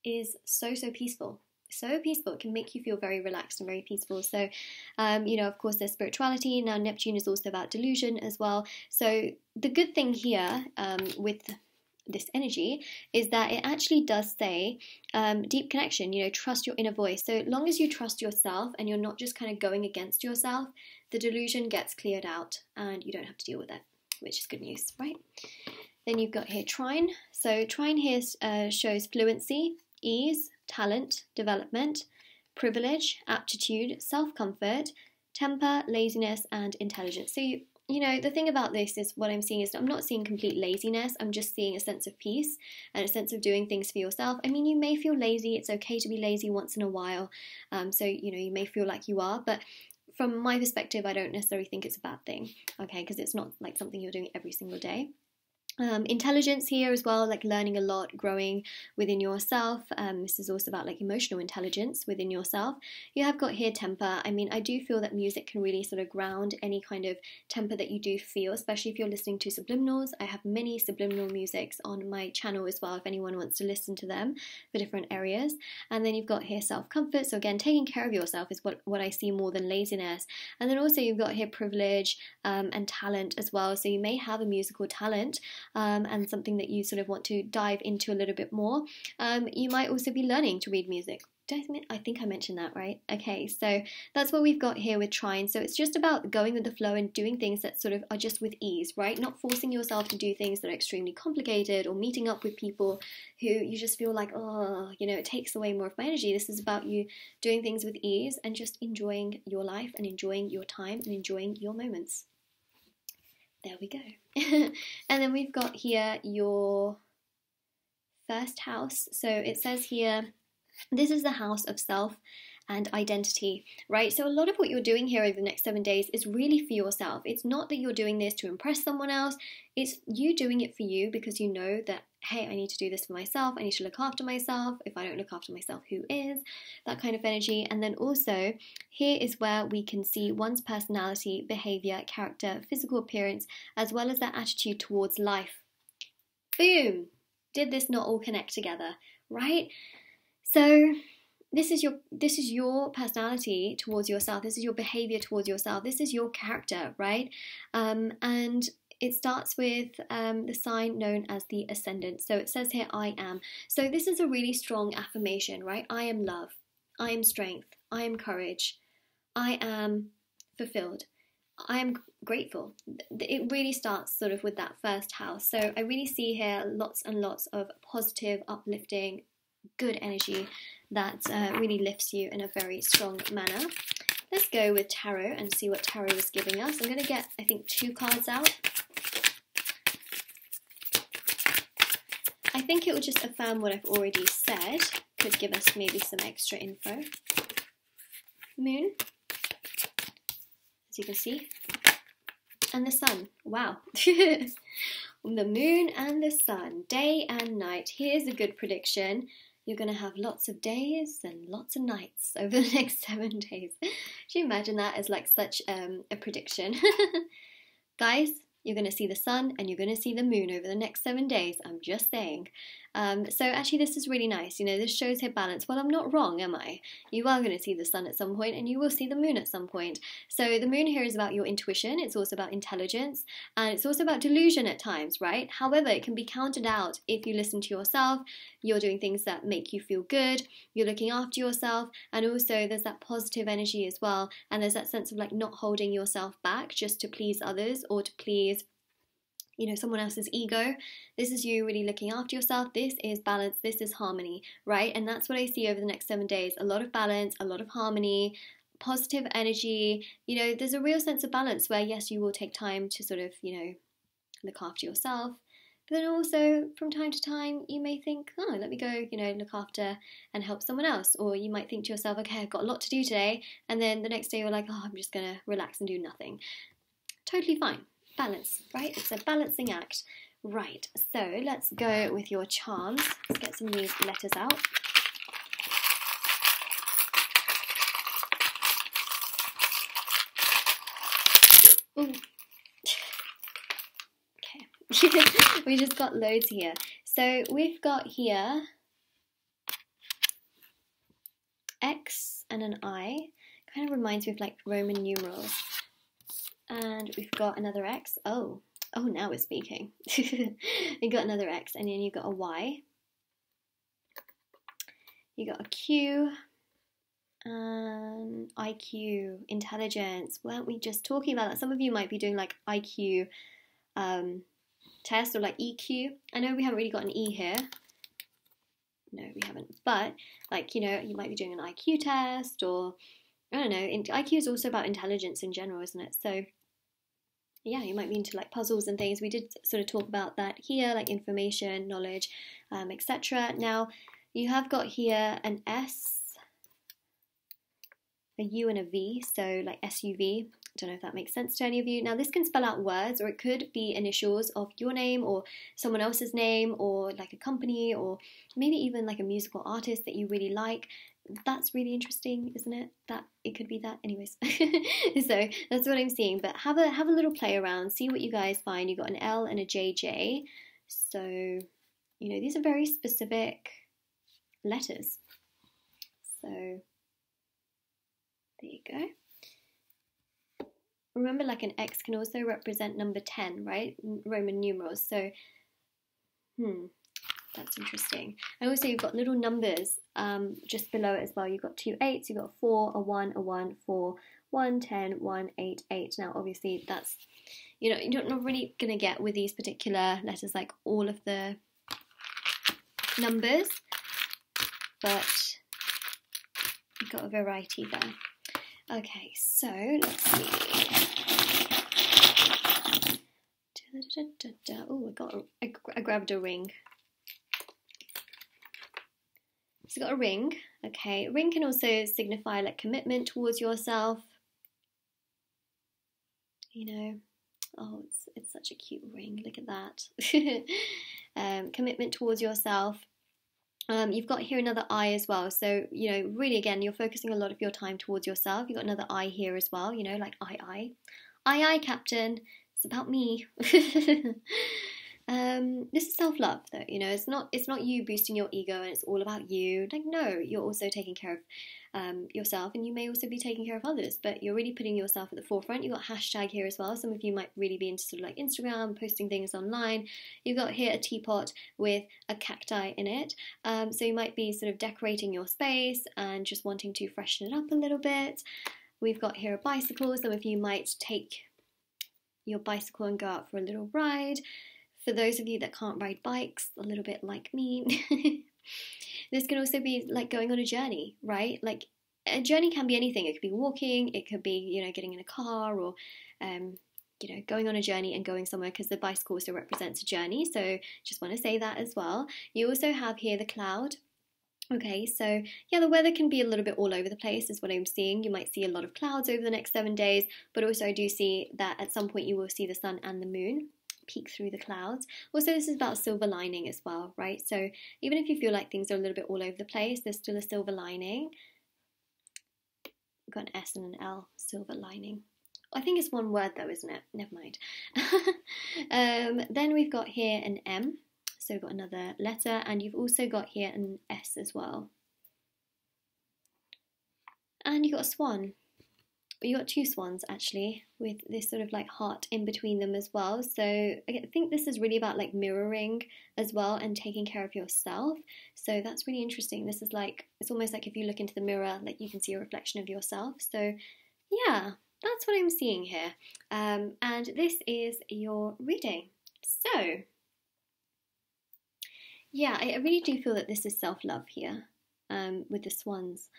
is so, so peaceful. So peaceful. It can make you feel very relaxed and very peaceful. So, you know, of course, there's spirituality. Now, Neptune is also about delusion as well. So the good thing here with this energy is that it actually does say deep connection, you know, trust your inner voice. So long as you trust yourself and you're not just kind of going against yourself, the delusion gets cleared out and you don't have to deal with it, which is good news, right? Then you've got here trine. So trine here shows fluency, ease, talent, development, privilege, aptitude, self-comfort, temper, laziness, and intelligence. So you know, the thing about this is what I'm seeing is I'm not seeing complete laziness. I'm just seeing a sense of peace and a sense of doing things for yourself. I mean, you may feel lazy. It's okay to be lazy once in a while. So, you know, you may feel like you are, but from my perspective, I don't necessarily think it's a bad thing, okay, because it's not like something you're doing every single day. Intelligence here as well, like learning a lot, growing within yourself. This is also about like emotional intelligence within yourself. You have got here temper. I mean, I do feel that music can really sort of ground any kind of temper that you do feel, especially if you're listening to subliminals. I have many subliminal musics on my channel as well if anyone wants to listen to them for different areas. And then you've got here self-comfort. So again, taking care of yourself is what I see more than laziness. And then also you've got here privilege and talent as well. So you may have a musical talent, and something that you sort of want to dive into a little bit more. You might also be learning to read music. I think I mentioned that, right? Okay, so that's what we've got here with trine. So it's just about going with the flow and doing things that sort of are just with ease, right? Not forcing yourself to do things that are extremely complicated or meeting up with people who you just feel like, oh, you know, it takes away more of my energy. This is about you doing things with ease and just enjoying your life and enjoying your time and enjoying your moments. There we go. And then we've got here your first house. So it says here, this is the house of self and identity, right? So a lot of what you're doing here over the next 7 days is really for yourself. It's not that you're doing this to impress someone else. It's you doing it for you because you know that, hey, I need to do this for myself. I need to look after myself. If I don't look after myself, who is? That kind of energy. And then also, here is where we can see one's personality, behavior, character, physical appearance, as well as their attitude towards life. Boom! Did this not all connect together, right? So this is your personality towards yourself. This is your behavior towards yourself. This is your character, right? And it starts with the sign known as the ascendant. So it says here, I am. So this is a really strong affirmation, right? I am love. I am strength. I am courage. I am fulfilled. I am grateful. It really starts sort of with that first house. So I really see here lots and lots of positive, uplifting, good energy that really lifts you in a very strong manner. Let's go with tarot and see what tarot is giving us. I'm going to get, I think, 2 cards out. I think it will just affirm what I've already said. Could give us maybe some extra info. Moon, as you can see. And the sun. Wow. The moon and the sun, day and night. Here's a good prediction. You're going to have lots of days and lots of nights over the next 7 days. Do you imagine that as like such a prediction? Guys, you're going to see the sun, and you're going to see the moon over the next 7 days. I'm just saying. So actually this is really nice. You know, this shows here balance. Well, I'm not wrong, am I? You are going to see the sun at some point, and you will see the moon at some point. So the moon here is about your intuition. It's also about intelligence, and it's also about delusion at times, right? However, it can be counted out if you listen to yourself. You're doing things that make you feel good. You're looking after yourself, and also there's that positive energy as well, and there's that sense of like not holding yourself back just to please others or to please, you know, someone else's ego. This is you really looking after yourself. This is balance. This is harmony, right? And that's what I see over the next 7 days. A lot of balance, a lot of harmony, positive energy. You know, there's a real sense of balance where, yes, you will take time to sort of, you know, look after yourself. But then also from time to time, you may think, oh, let me go, you know, look after and help someone else. Or you might think to yourself, okay, I've got a lot to do today. And then the next day you're like, oh, I'm just going to relax and do nothing. Totally fine. Balance, right? It's a balancing act. Right, so let's go with your charms. Let's get some of these letters out. Ooh. Okay, we just got loads here. So we've got here X and an I. Kind of reminds me of like Roman numerals. And we've got another X. Oh, now we're speaking. You got another X, and then you got a Y. You got a Q, and IQ, intelligence. Weren't we just talking about that? Some of you might be doing like IQ test or like EQ. I know we haven't really got an E here. No, we haven't. But like, you know, you might be doing an IQ test, or I don't know. IQ is also about intelligence in general, isn't it? So yeah, you might be into like puzzles and things. We did sort of talk about that here, like information, knowledge, etc. Now, you have got here an S, a U and a V, so like SUV. I don't know if that makes sense to any of you. Now, this can spell out words, or it could be initials of your name or someone else's name, or like a company, or maybe even like a musical artist that you really like. That's really interesting, isn't it? That it could be that. Anyways, so that's what I'm seeing. But have a little play around, see what you guys find. You got an L and a JJ, so you know these are very specific letters. So there you go. Remember, like an X can also represent number 10, right? Roman numerals. So that's interesting. And also you've got little numbers just below it as well. You've got 2 8s, you've got 4, a 1, 4, 1, 10, 1, 8, 8. Now obviously that's, you know, you're not really going to get with these particular letters like all of the numbers, but you've got a variety there. Okay, so let's see. Oh, I grabbed a ring. So got a ring. Okay, a ring can also signify like commitment towards yourself. You know, oh, it's such a cute ring. Look at that. Commitment towards yourself. You've got here another I as well. So, you know, really again, you're focusing a lot of your time towards yourself. You've got another I here as well. You know, like I, Captain. It's about me. This is self-love though, you know, it's not you boosting your ego and it's all about you. Like, no, you're also taking care of yourself, and you may also be taking care of others, but you're really putting yourself at the forefront. You've got hashtag here as well. Some of you might really be into sort of like Instagram, posting things online. You've got here a teapot with a cacti in it, so you might be sort of decorating your space and just wanting to freshen it up a little bit. We've got here a bicycle. Some of you might take your bicycle and go out for a little ride. For those of you that can't ride bikes, a little bit like me, this can also be like going on a journey, right? Like a journey can be anything. It could be walking, it could be, you know, getting in a car, or, you know, going on a journey and going somewhere, because the bicycle also represents a journey. So just want to say that as well. You also have here the cloud. Okay, so yeah, the weather can be a little bit all over the place is what I'm seeing. You might see a lot of clouds over the next 7 days, but also I do see that at some point you will see the sun and the moon peek through the clouds. Also, this is about silver lining as well, right? So even if you feel like things are a little bit all over the place, there's still a silver lining. We've got an S and an L, silver lining. I think it's one word though, isn't it? Never mind. Then we've got here an M, so we've got another letter, and you've also got here an S as well. And you've got a swan. You got two swans actually, with this sort of like heart in between them as well. So I think this is really about like mirroring as well and taking care of yourself. So that's really interesting. This is like, it's almost like if you look into the mirror, like you can see a reflection of yourself. So yeah, that's what I'm seeing here. And this is your reading. So yeah, I really do feel that this is self-love here with the swans.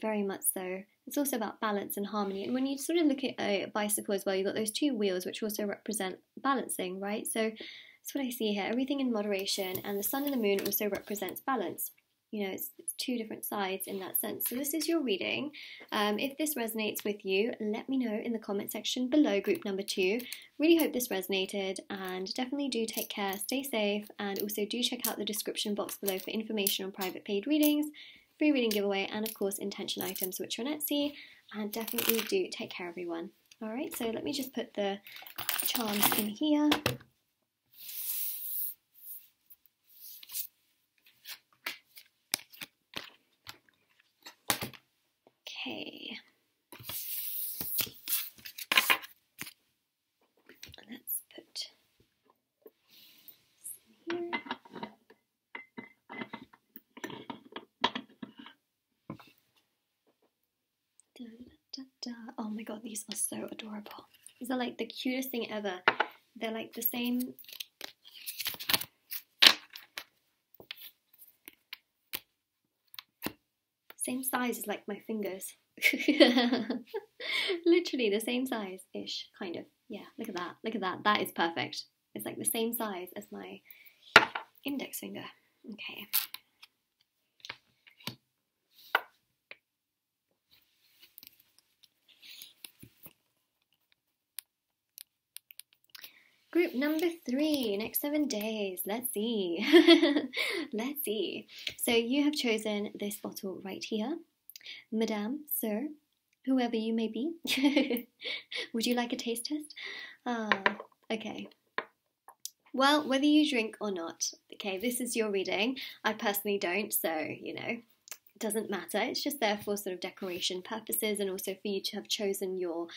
Very much so. It's also about balance and harmony. And when you sort of look at a bicycle as well, you've got those two wheels which also represent balancing, right? So that's what I see here. Everything in moderation, and the sun and the moon also represents balance. You know, it's two different sides in that sense. So this is your reading. If this resonates with you, let me know in the comment section below, group number 2. Really hope this resonated, and definitely do take care, stay safe, and also do check out the description box below for information on private paid readings, free reading giveaway, and of course intention items which are on Etsy. And definitely do take care, everyone. Alright, so let me just put the charms in here. Okay. Let's put this in here. Oh my god, these are so adorable. These are like the cutest thing ever. They're like the same size as like my fingers. Literally the same size-ish, kind of. Yeah, look at that. Look at that. That is perfect. It's like the same size as my index finger. Okay. Group number 3, next 7 days. Let's see. Let's see. So you have chosen this bottle right here. Madame, sir, whoever you may be. Would you like a taste test? Okay. Well, whether you drink or not, okay, this is your reading. I personally don't, so, you know, it doesn't matter. It's just there for sort of decoration purposes and also for you to have chosen your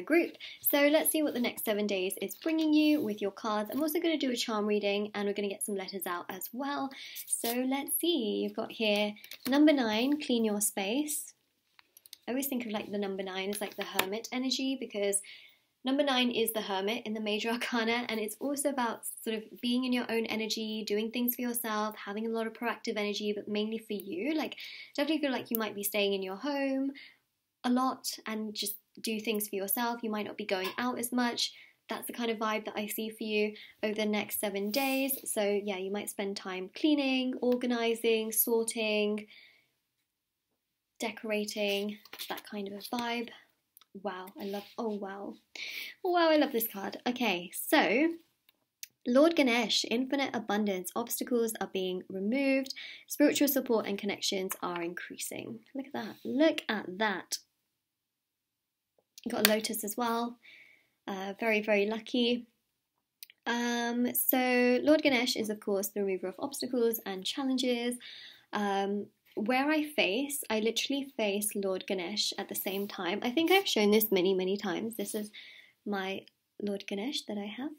group. So let's see what the next 7 days is bringing you with your cards. I'm also going to do a charm reading, and we're going to get some letters out as well. So let's see. You've got here number 9, clean your space. I always think of like the number 9 as like the hermit energy, because number 9 is the hermit in the major arcana, and it's also about sort of being in your own energy, doing things for yourself, having a lot of proactive energy, but mainly for you. Like, definitely feel like you might be staying in your home a lot and just do things for yourself. You might not be going out as much. That's the kind of vibe that I see for you over the next 7 days. So yeah, you might spend time cleaning, organizing, sorting, decorating, that kind of a vibe. Wow, I love, oh wow. Wow, I love this card. Okay, so Lord Ganesh, infinite abundance, obstacles are being removed, spiritual support and connections are increasing. Look at that, look at that. You've got a lotus as well, very, very lucky. So Lord Ganesh is of course the remover of obstacles and challenges. Where I literally face Lord Ganesh at the same time. I think I've shown this many, many times. This is my Lord Ganesh that I have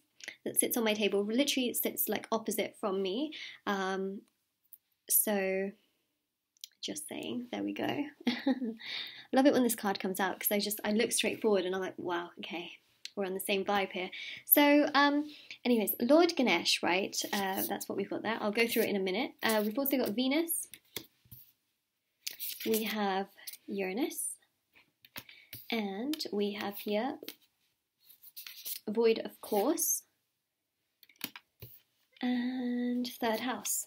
that sits on my table. Literally, it sits like opposite from me. So, just saying, there we go. I love it when this card comes out because I look straight forward and I'm like, wow, okay, we're on the same vibe here. So, anyways, Lord Ganesh, right? That's what we've got there. I'll go through it in a minute. We've also got Venus. We have Uranus, and we have here Void of Course, and third house.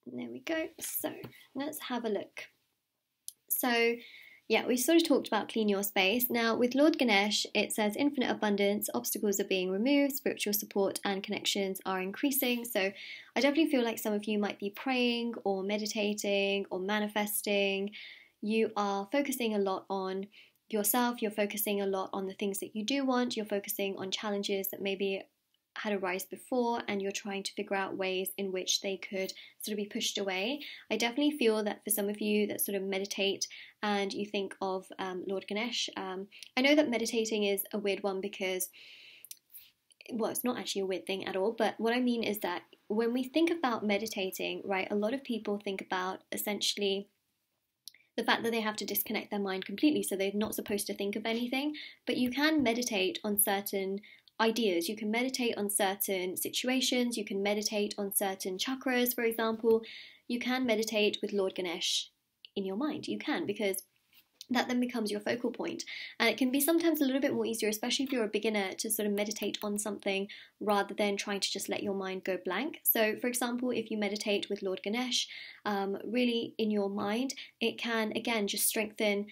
And there we go. So let's have a look. So yeah, we sort of talked about clean your space. Now with Lord Ganesh, it says infinite abundance, obstacles are being removed, spiritual support and connections are increasing. So I definitely feel like some of you might be praying or meditating or manifesting. You are focusing a lot on yourself. You're focusing a lot on the things that you do want. You're focusing on challenges that maybe had arise before, and you're trying to figure out ways in which they could sort of be pushed away. I definitely feel that for some of you that sort of meditate and you think of Lord Ganesh, I know that meditating is a weird one because, well, it's not actually a weird thing at all, but what I mean is that when we think about meditating, right, a lot of people think about essentially the fact that they have to disconnect their mind completely, so they're not supposed to think of anything. But you can meditate on certain ideas, you can meditate on certain situations, you can meditate on certain chakras, for example. You can meditate with Lord Ganesh in your mind. You can, because that then becomes your focal point. And it can be sometimes a little bit more easier, especially if you're a beginner, to sort of meditate on something rather than trying to just let your mind go blank. So, for example, if you meditate with Lord Ganesh, really in your mind, it can, again, just strengthen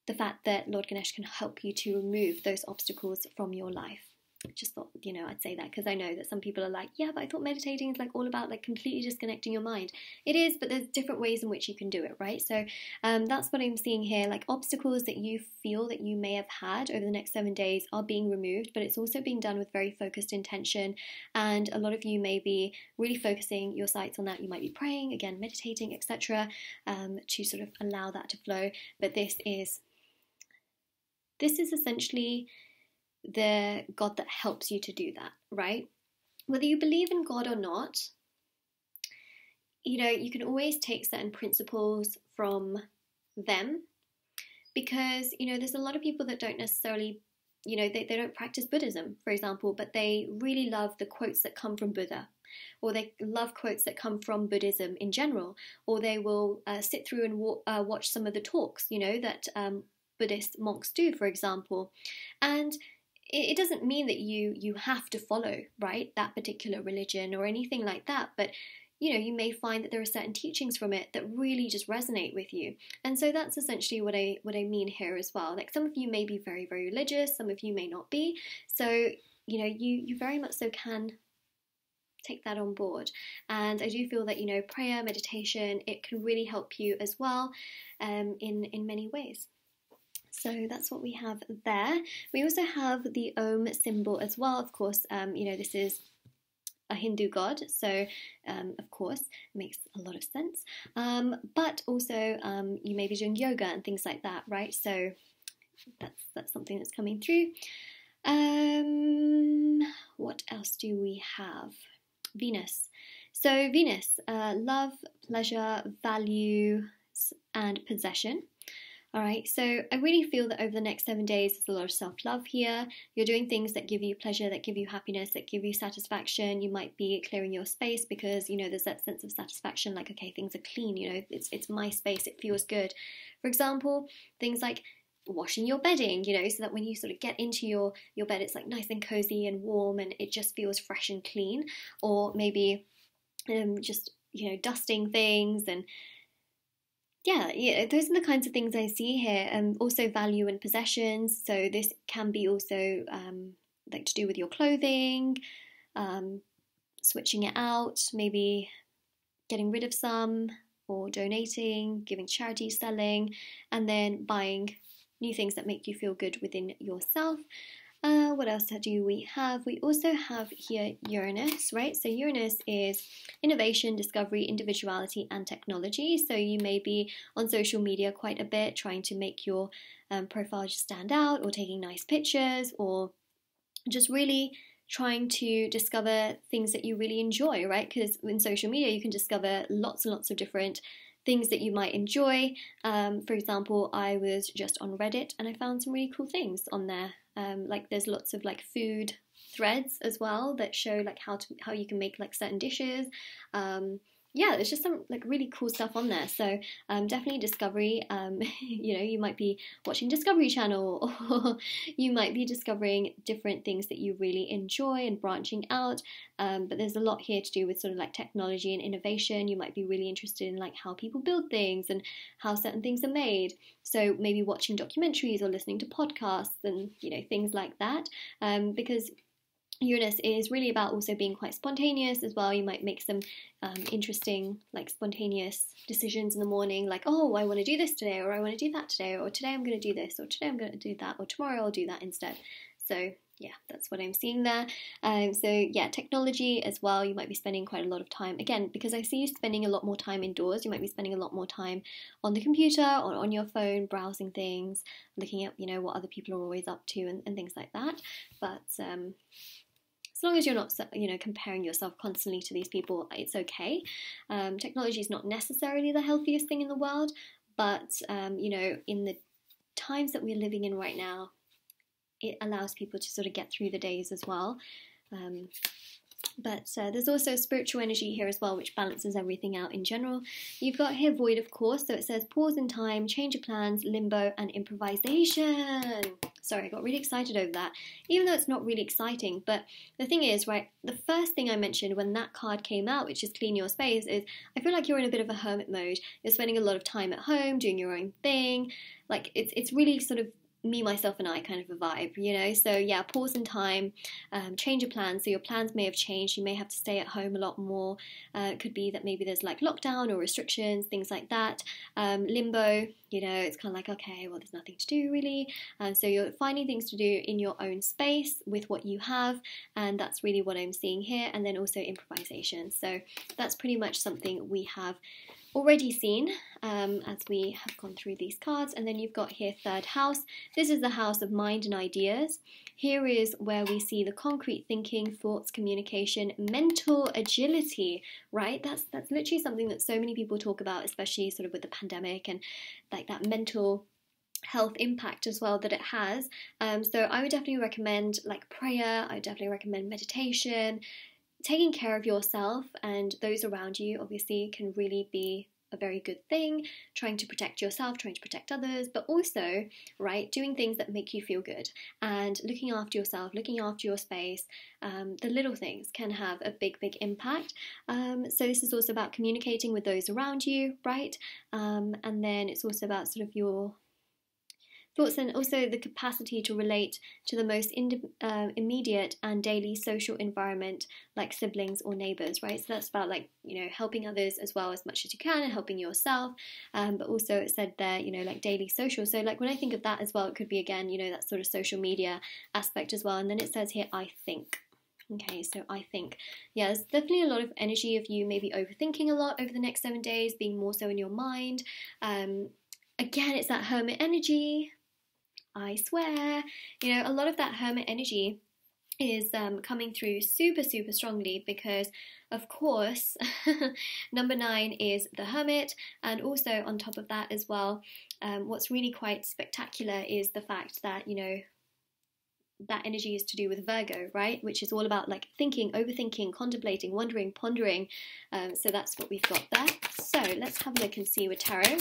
the fact that Lord Ganesh can help you to remove those obstacles from your life. Just thought, I'd say that because I know that some people are like, yeah, but I thought meditating is like all about like completely disconnecting your mind. It is, but there's different ways in which you can do it, right? So that's what I'm seeing here. Like, obstacles that you feel that you may have had over the next 7 days are being removed, but it's also being done with very focused intention. And a lot of you may be really focusing your sights on that. You might be praying, again, meditating, etc., to sort of allow that to flow. But this is essentially the God that helps you to do that, right? Whether you believe in God or not, you can always take certain principles from them, because, there's a lot of people that don't necessarily, they don't practice Buddhism, for example, but they really love the quotes that come from Buddha, or they love quotes that come from Buddhism in general, or they will sit through and watch some of the talks, that Buddhist monks do, for example. And it doesn't mean that you have to follow, right, that particular religion or anything like that, but you may find that there are certain teachings from it that really just resonate with you. And so that's essentially what I mean here as well. Like, some of you may be very, very religious, some of you may not be. So, you very much so can take that on board. And I do feel that, prayer, meditation, it can really help you as well, in many ways. So that's what we have there. We also have the Om symbol as well. Of course, this is a Hindu god, so of course it makes a lot of sense. But also you may be doing yoga and things like that, right? So that's something that's coming through. What else do we have? Venus. So Venus, love, pleasure, value, and possession. All right, so I really feel that over the next 7 days, there's a lot of self-love here. You're doing things that give you pleasure, that give you happiness, that give you satisfaction. You might be clearing your space because, there's that sense of satisfaction, like, okay, things are clean, it's my space, it feels good. For example, things like washing your bedding, so that when you sort of get into your bed, it's like nice and cozy and warm and it just feels fresh and clean. Or maybe just, dusting things and yeah, those are the kinds of things I see here. Also value and possessions. So this can be also like to do with your clothing, switching it out, maybe getting rid of some, or donating, giving charity, selling, and then buying new things that make you feel good within yourself. What else do we have? We also have here Uranus, right? So Uranus is innovation, discovery, individuality, and technology. So you may be on social media quite a bit, trying to make your profile just stand out, or taking nice pictures, or just really trying to discover things that you really enjoy, right? Because in social media, you can discover lots and lots of different things that you might enjoy. For example, I was just on Reddit and I found some really cool things on there. Like, there's lots of like food threads as well that show like how you can make like certain dishes. Yeah, there's just some like really cool stuff on there. So definitely discovery. You might be watching Discovery Channel, or you might be discovering different things that you really enjoy and branching out. But there's a lot here to do with sort of like technology and innovation. You might be really interested in like how people build things and how certain things are made. So maybe watching documentaries or listening to podcasts and things like that. Because Uranus is really about also being quite spontaneous as well. You might make some interesting, like spontaneous decisions in the morning, like, oh, I want to do this today, or I want to do that today, or today I'm going to do this, or today I'm going to do that, or tomorrow I'll do that instead. So yeah, that's what I'm seeing there. So yeah, technology as well, you might be spending quite a lot of time, again, because I see you spending a lot more time indoors. You might be spending a lot more time on the computer or on your phone, browsing things, looking at, you know, what other people are always up to and things like that. But as long as you're not, you know, comparing yourself constantly to these people, it's okay. Technology is not necessarily the healthiest thing in the world, but, you know, in the times that we're living in right now, it allows people to sort of get through the days as well. But there's also spiritual energy here as well, which balances everything out in general. You've got here void, of course, so it says pause in time, change of plans, limbo, and improvisation. Sorry, I got really excited over that, even though it's not really exciting. But the thing is, right, the first thing I mentioned when that card came out, which is clean your space, is I feel like you're in a bit of a hermit mode. You're spending a lot of time at home, doing your own thing. Like, it's really sort of me, myself, and I kind of a vibe, you know? So yeah, pause in time, change your plans. So your plans may have changed. You may have to stay at home a lot more. It could be that maybe there's like lockdown or restrictions, things like that. Limbo, you know, it's kind of like, okay, well, there's nothing to do really. So you're finding things to do in your own space with what you have. And that's really what I'm seeing here. And then also improvisation. So that's pretty much something we have already seen as we have gone through these cards. And then you've got here third house. This is the house of mind and ideas. Here is where we see the concrete thinking, thoughts, communication, mental agility, right? That's literally something that so many people talk about, especially sort of with the pandemic and like that mental health impact as well that it has. So I would definitely recommend like prayer. I would definitely recommend meditation. Taking care of yourself and those around you obviously can really be a very good thing, trying to protect yourself, trying to protect others, but also, right, doing things that make you feel good and looking after yourself, looking after your space. The little things can have a big impact. So this is also about communicating with those around you, right? And then it's also about sort of your thoughts and also the capacity to relate to the most immediate and daily social environment like siblings or neighbours, right? So that's about like, you know, helping others as well as much as you can and helping yourself. But also it said there, you know, like daily social. So like when I think of that as well, it could be again, you know, that sort of social media aspect as well. And then it says here, I think. Okay, so I think, yeah, there's definitely a lot of energy of you maybe overthinking a lot over the next 7 days, being more so in your mind. Again, it's that hermit energy. I swear, you know, a lot of that hermit energy is coming through super strongly because, of course, number 9 is the hermit, and also on top of that as well, what's really quite spectacular is the fact that, you know, that energy is to do with Virgo, right? Which is all about like thinking, overthinking, contemplating, wondering, pondering. So that's what we've got there. So let's have a look and see with tarot.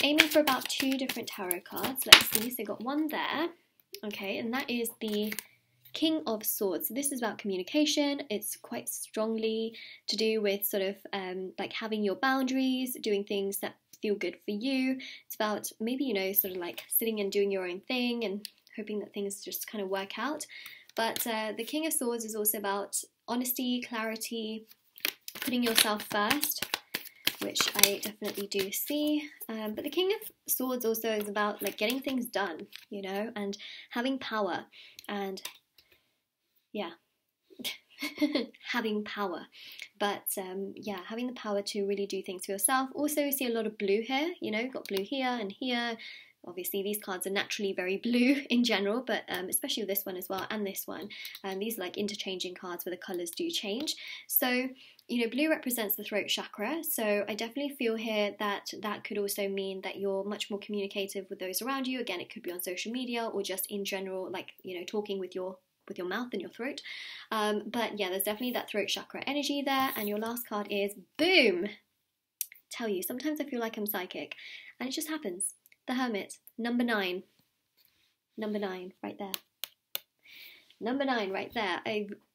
Aiming for about 2 different tarot cards. Let's see. So got one there. Okay, and that is the King of Swords. So this is about communication. It's quite strongly to do with sort of like having your boundaries, doing things that feel good for you. It's about maybe, you know, sort of like sitting and doing your own thing and hoping that things just kind of work out. But the King of Swords is also about honesty, clarity, putting yourself first, which I definitely do see. But the King of Swords also is about like getting things done, you know, and having power and yeah, having power. But yeah, having the power to really do things for yourself. Also, you see a lot of blue here, you know, got blue here and here. Obviously, these cards are naturally very blue in general, but especially with this one as well and this one. These are like interchanging cards where the colours do change. So, you know, blue represents the throat chakra. So I definitely feel here that that could also mean that you're much more communicative with those around you. Again, it could be on social media or just in general, like, you know, talking with your mouth and your throat. But yeah, there's definitely that throat chakra energy there. And your last card is, boom! Tell you, sometimes I feel like I'm psychic. And it just happens. The Hermit, number 9. Number 9, right there. Number 9, right there.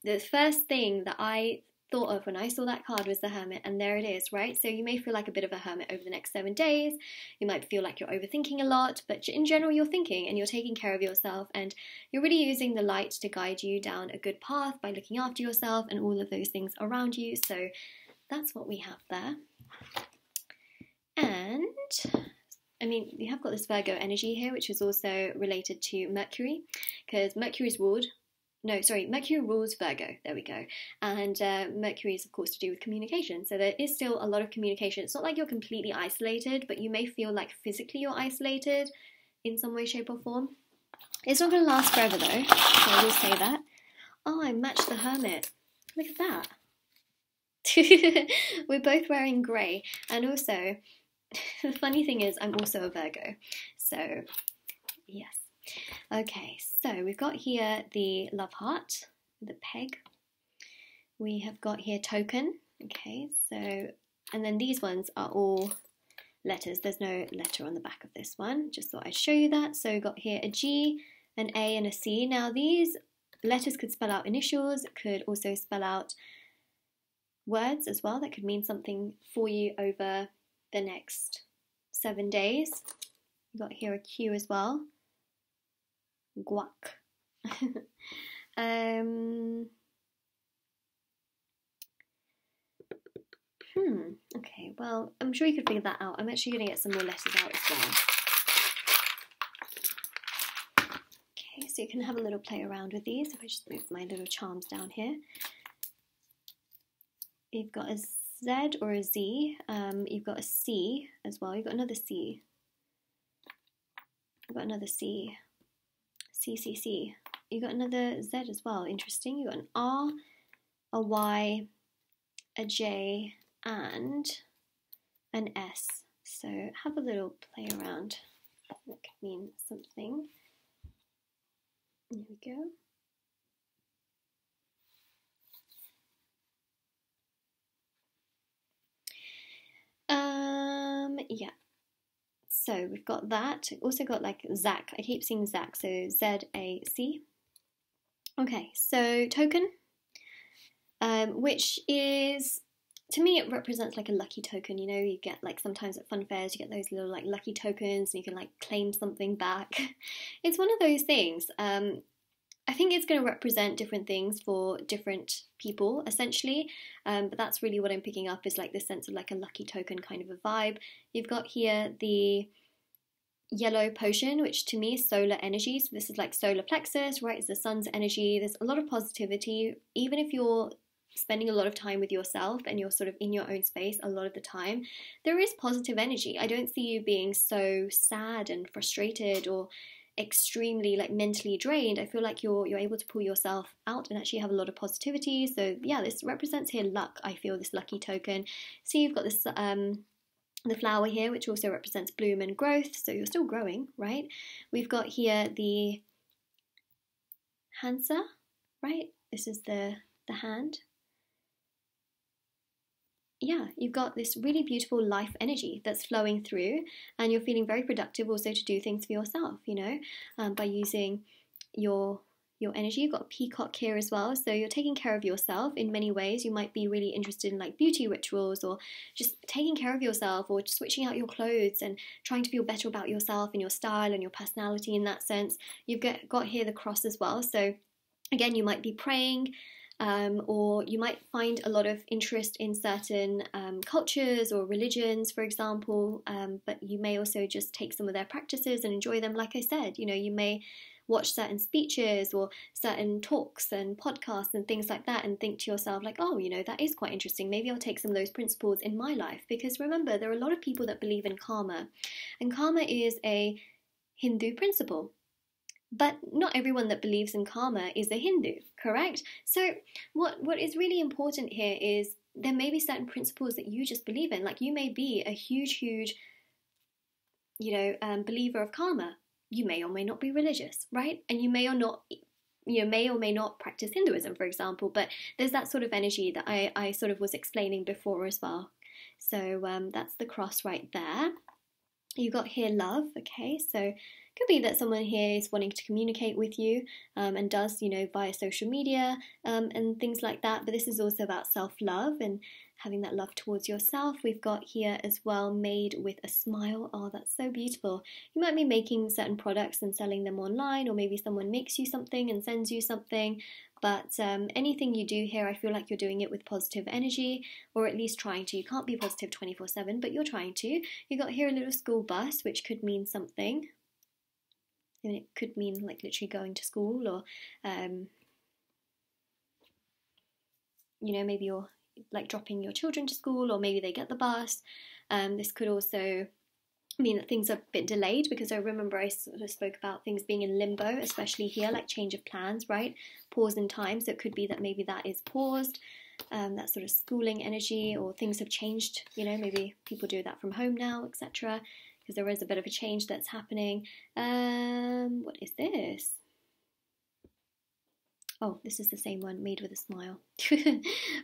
The first thing that I thought of when I saw that card was the Hermit, and there it is, right? So you may feel like a bit of a hermit over the next 7 days. You might feel like you're overthinking a lot, but in general you're thinking and you're taking care of yourself, and you're really using the light to guide you down a good path by looking after yourself and all of those things around you. So that's what we have there. And I mean, you have got this Virgo energy here, which is also related to Mercury, because Mercury rules Virgo, there we go, and Mercury is of course to do with communication, so there is still a lot of communication. It's not like you're completely isolated, but you may feel like physically you're isolated in some way, shape or form. It's not going to last forever though, so I will say that. Oh, I matched the Hermit, look at that. We're both wearing grey, and also the funny thing is I'm also a Virgo, so yes. Okay, so we've got here the love heart, the peg. We have got here token. Okay, so, and then these ones are all letters. There's no letter on the back of this one. Just thought I'd show you that. So we've got here a G, an A and a C. Now these letters could spell out initials, could also spell out words as well. That could mean something for you over the next 7 days. We've got here a Q as well. Guac. Okay, well, I'm sure you could figure that out. I'm actually going to get some more letters out as well. Okay, so you can have a little play around with these. If I just move my little charms down here. You've got a Z or a Z. You've got a C as well. You've got another C. You've got another C. C. You got another Z as well. Interesting. You got an R, a Y, a J, and an S. So have a little play around. That could mean something. There we go. Yeah. So we've got that. Also got like Zac. I keep seeing Zac, so Z-A-C. Okay, so token, which is, to me it represents like a lucky token. You know, you get like sometimes at fun fairs you get those little like lucky tokens and you can like claim something back. It's one of those things. I think it's going to represent different things for different people, essentially, but that's really what I'm picking up is like this sense of like a lucky token kind of a vibe. You've got here the yellow potion, which to me is solar energy, so this is like solar plexus, right? It's the sun's energy. There's a lot of positivity, even if you're spending a lot of time with yourself and you're sort of in your own space a lot of the time, there is positive energy. I don't see you being so sad and frustrated or extremely like mentally drained. I feel like you're able to pull yourself out and actually have a lot of positivity. So yeah, this represents here luck. I feel this lucky token. So you've got this the flower here, which also represents bloom and growth. So you're still growing, right? We've got here the Hansa, right? This is the hand. Yeah, you've got this really beautiful life energy that's flowing through, and you're feeling very productive also to do things for yourself, you know, by using your energy. You've got a peacock here as well, so you're taking care of yourself in many ways. You might be really interested in like beauty rituals or just taking care of yourself or just switching out your clothes and trying to feel better about yourself and your style and your personality in that sense. You've got here the cross as well, so again, you might be praying, or you might find a lot of interest in certain cultures or religions, for example, but you may also just take some of their practices and enjoy them. Like I said, you know, you may watch certain speeches or certain talks and podcasts and things like that and think to yourself like, oh, you know, that is quite interesting. Maybe I'll take some of those principles in my life. Because remember, there are a lot of people that believe in karma, and karma is a Hindu principle. But not everyone that believes in karma is a Hindu, correct? So what is really important here is there may be certain principles that you just believe in. Like you may be a huge, you know, believer of karma. You may or may not be religious, right? And you may or may not practice Hinduism, for example. But there's that sort of energy that I sort of was explaining before as well. So that's the cross right there. You got here love, okay? So Could be that someone here is wanting to communicate with you and does, you know, via social media and things like that. But this is also about self-love and having that love towards yourself. We've got here as well, made with a smile. Oh, that's so beautiful. You might be making certain products and selling them online, or maybe someone makes you something and sends you something. But anything you do here, I feel like you're doing it with positive energy, or at least trying to. You can't be positive 24/7, but you're trying to. You got here a little school bus, which could mean something. And it could mean like literally going to school, or you know, maybe you're like dropping your children to school, or maybe they get the bus. This could also mean that things are a bit delayed, because I remember I sort of spoke about things being in limbo, especially here, like change of plans, right? Pause in time. So it could be that maybe that is paused, that sort of schooling energy, or things have changed, you know, maybe people do that from home now, etc., because there is a bit of a change that's happening. What is this? Oh, this is the same one, made with a smile.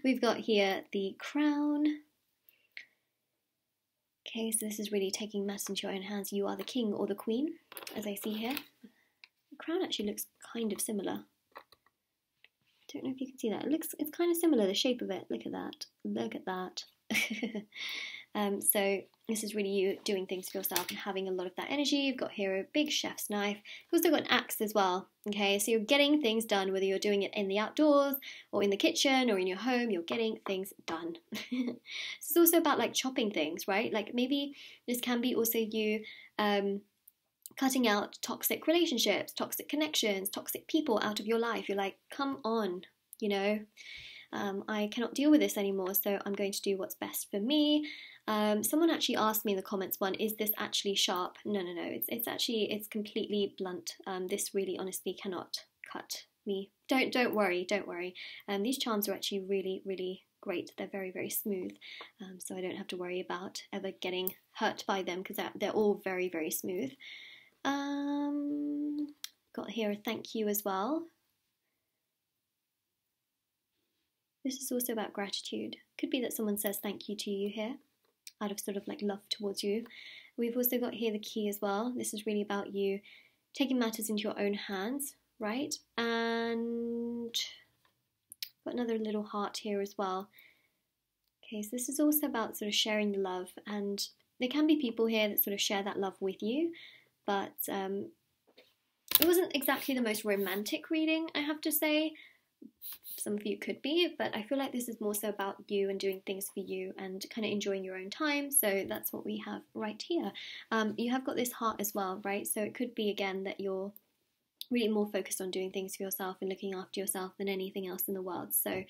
We've got here the crown. Okay, so this is really taking matters into your own hands. You are the king or the queen, as I see here. The crown actually looks kind of similar. Don't know if you can see that. It's kind of similar, the shape of it. Look at that. Look at that. So this is really you doing things for yourself and having a lot of that energy. You've got here a big chef's knife. You've also got an axe as well. Okay, so you're getting things done, whether you're doing it in the outdoors or in the kitchen or in your home, you're getting things done. It's also about like chopping things, right? Like maybe this can be also you cutting out toxic relationships, toxic connections, toxic people out of your life. You're like, come on, you know, I cannot deal with this anymore, so I'm going to do what's best for me. Someone actually asked me in the comments one, is this actually sharp? No, it's completely blunt. This really honestly cannot cut me. Don't worry. These charms are actually really great. They're very smooth, so I don't have to worry about ever getting hurt by them, because they're all very smooth. Got here a thank you as well. This is also about gratitude. Could be that someone says thank you to you here, out of sort of like love towards you. We've also got here the key as well. This is really about you taking matters into your own hands, right? And got another little heart here as well. Okay, so this is also about sort of sharing the love, and there can be people here that sort of share that love with you, but it wasn't exactly the most romantic reading, I have to say. Some of you could be, but I feel like this is more so about you and doing things for you and kind of enjoying your own time. So that's what we have right here. You have got this heart as well, right? So it could be again that you're really more focused on doing things for yourself and looking after yourself than anything else in the world. So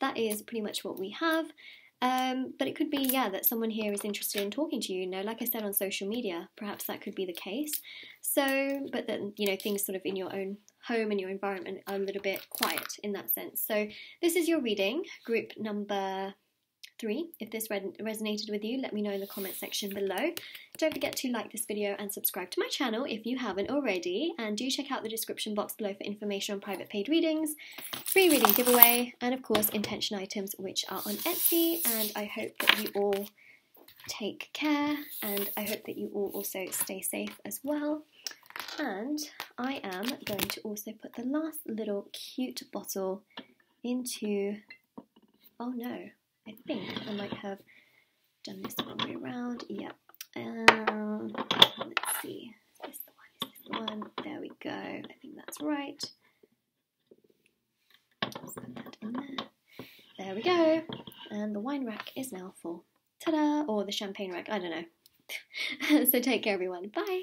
that is pretty much what we have. But it could be, yeah, that someone here is interested in talking to you, you know, like I said, on social media, perhaps that could be the case. So, but then, you know, things sort of in your own home and your environment are a little bit quiet in that sense. So this is your reading, group number 3. If this resonated with you, let me know in the comment section below. Don't forget to like this video and subscribe to my channel if you haven't already, and do check out the description box below for information on private paid readings, free reading giveaway, and of course intention items, which are on Etsy. And I hope that you all take care, and I hope that you all also stay safe as well. And I am going to also put the last little cute bottle into, oh no, I think I might have done this one way around. Yep. Let's see. Is this the one? Is this the one? There we go. I think that's right. Let's put that in there. There we go. And the wine rack is now full. Ta-da! Or the champagne rack. I don't know. So take care, everyone. Bye.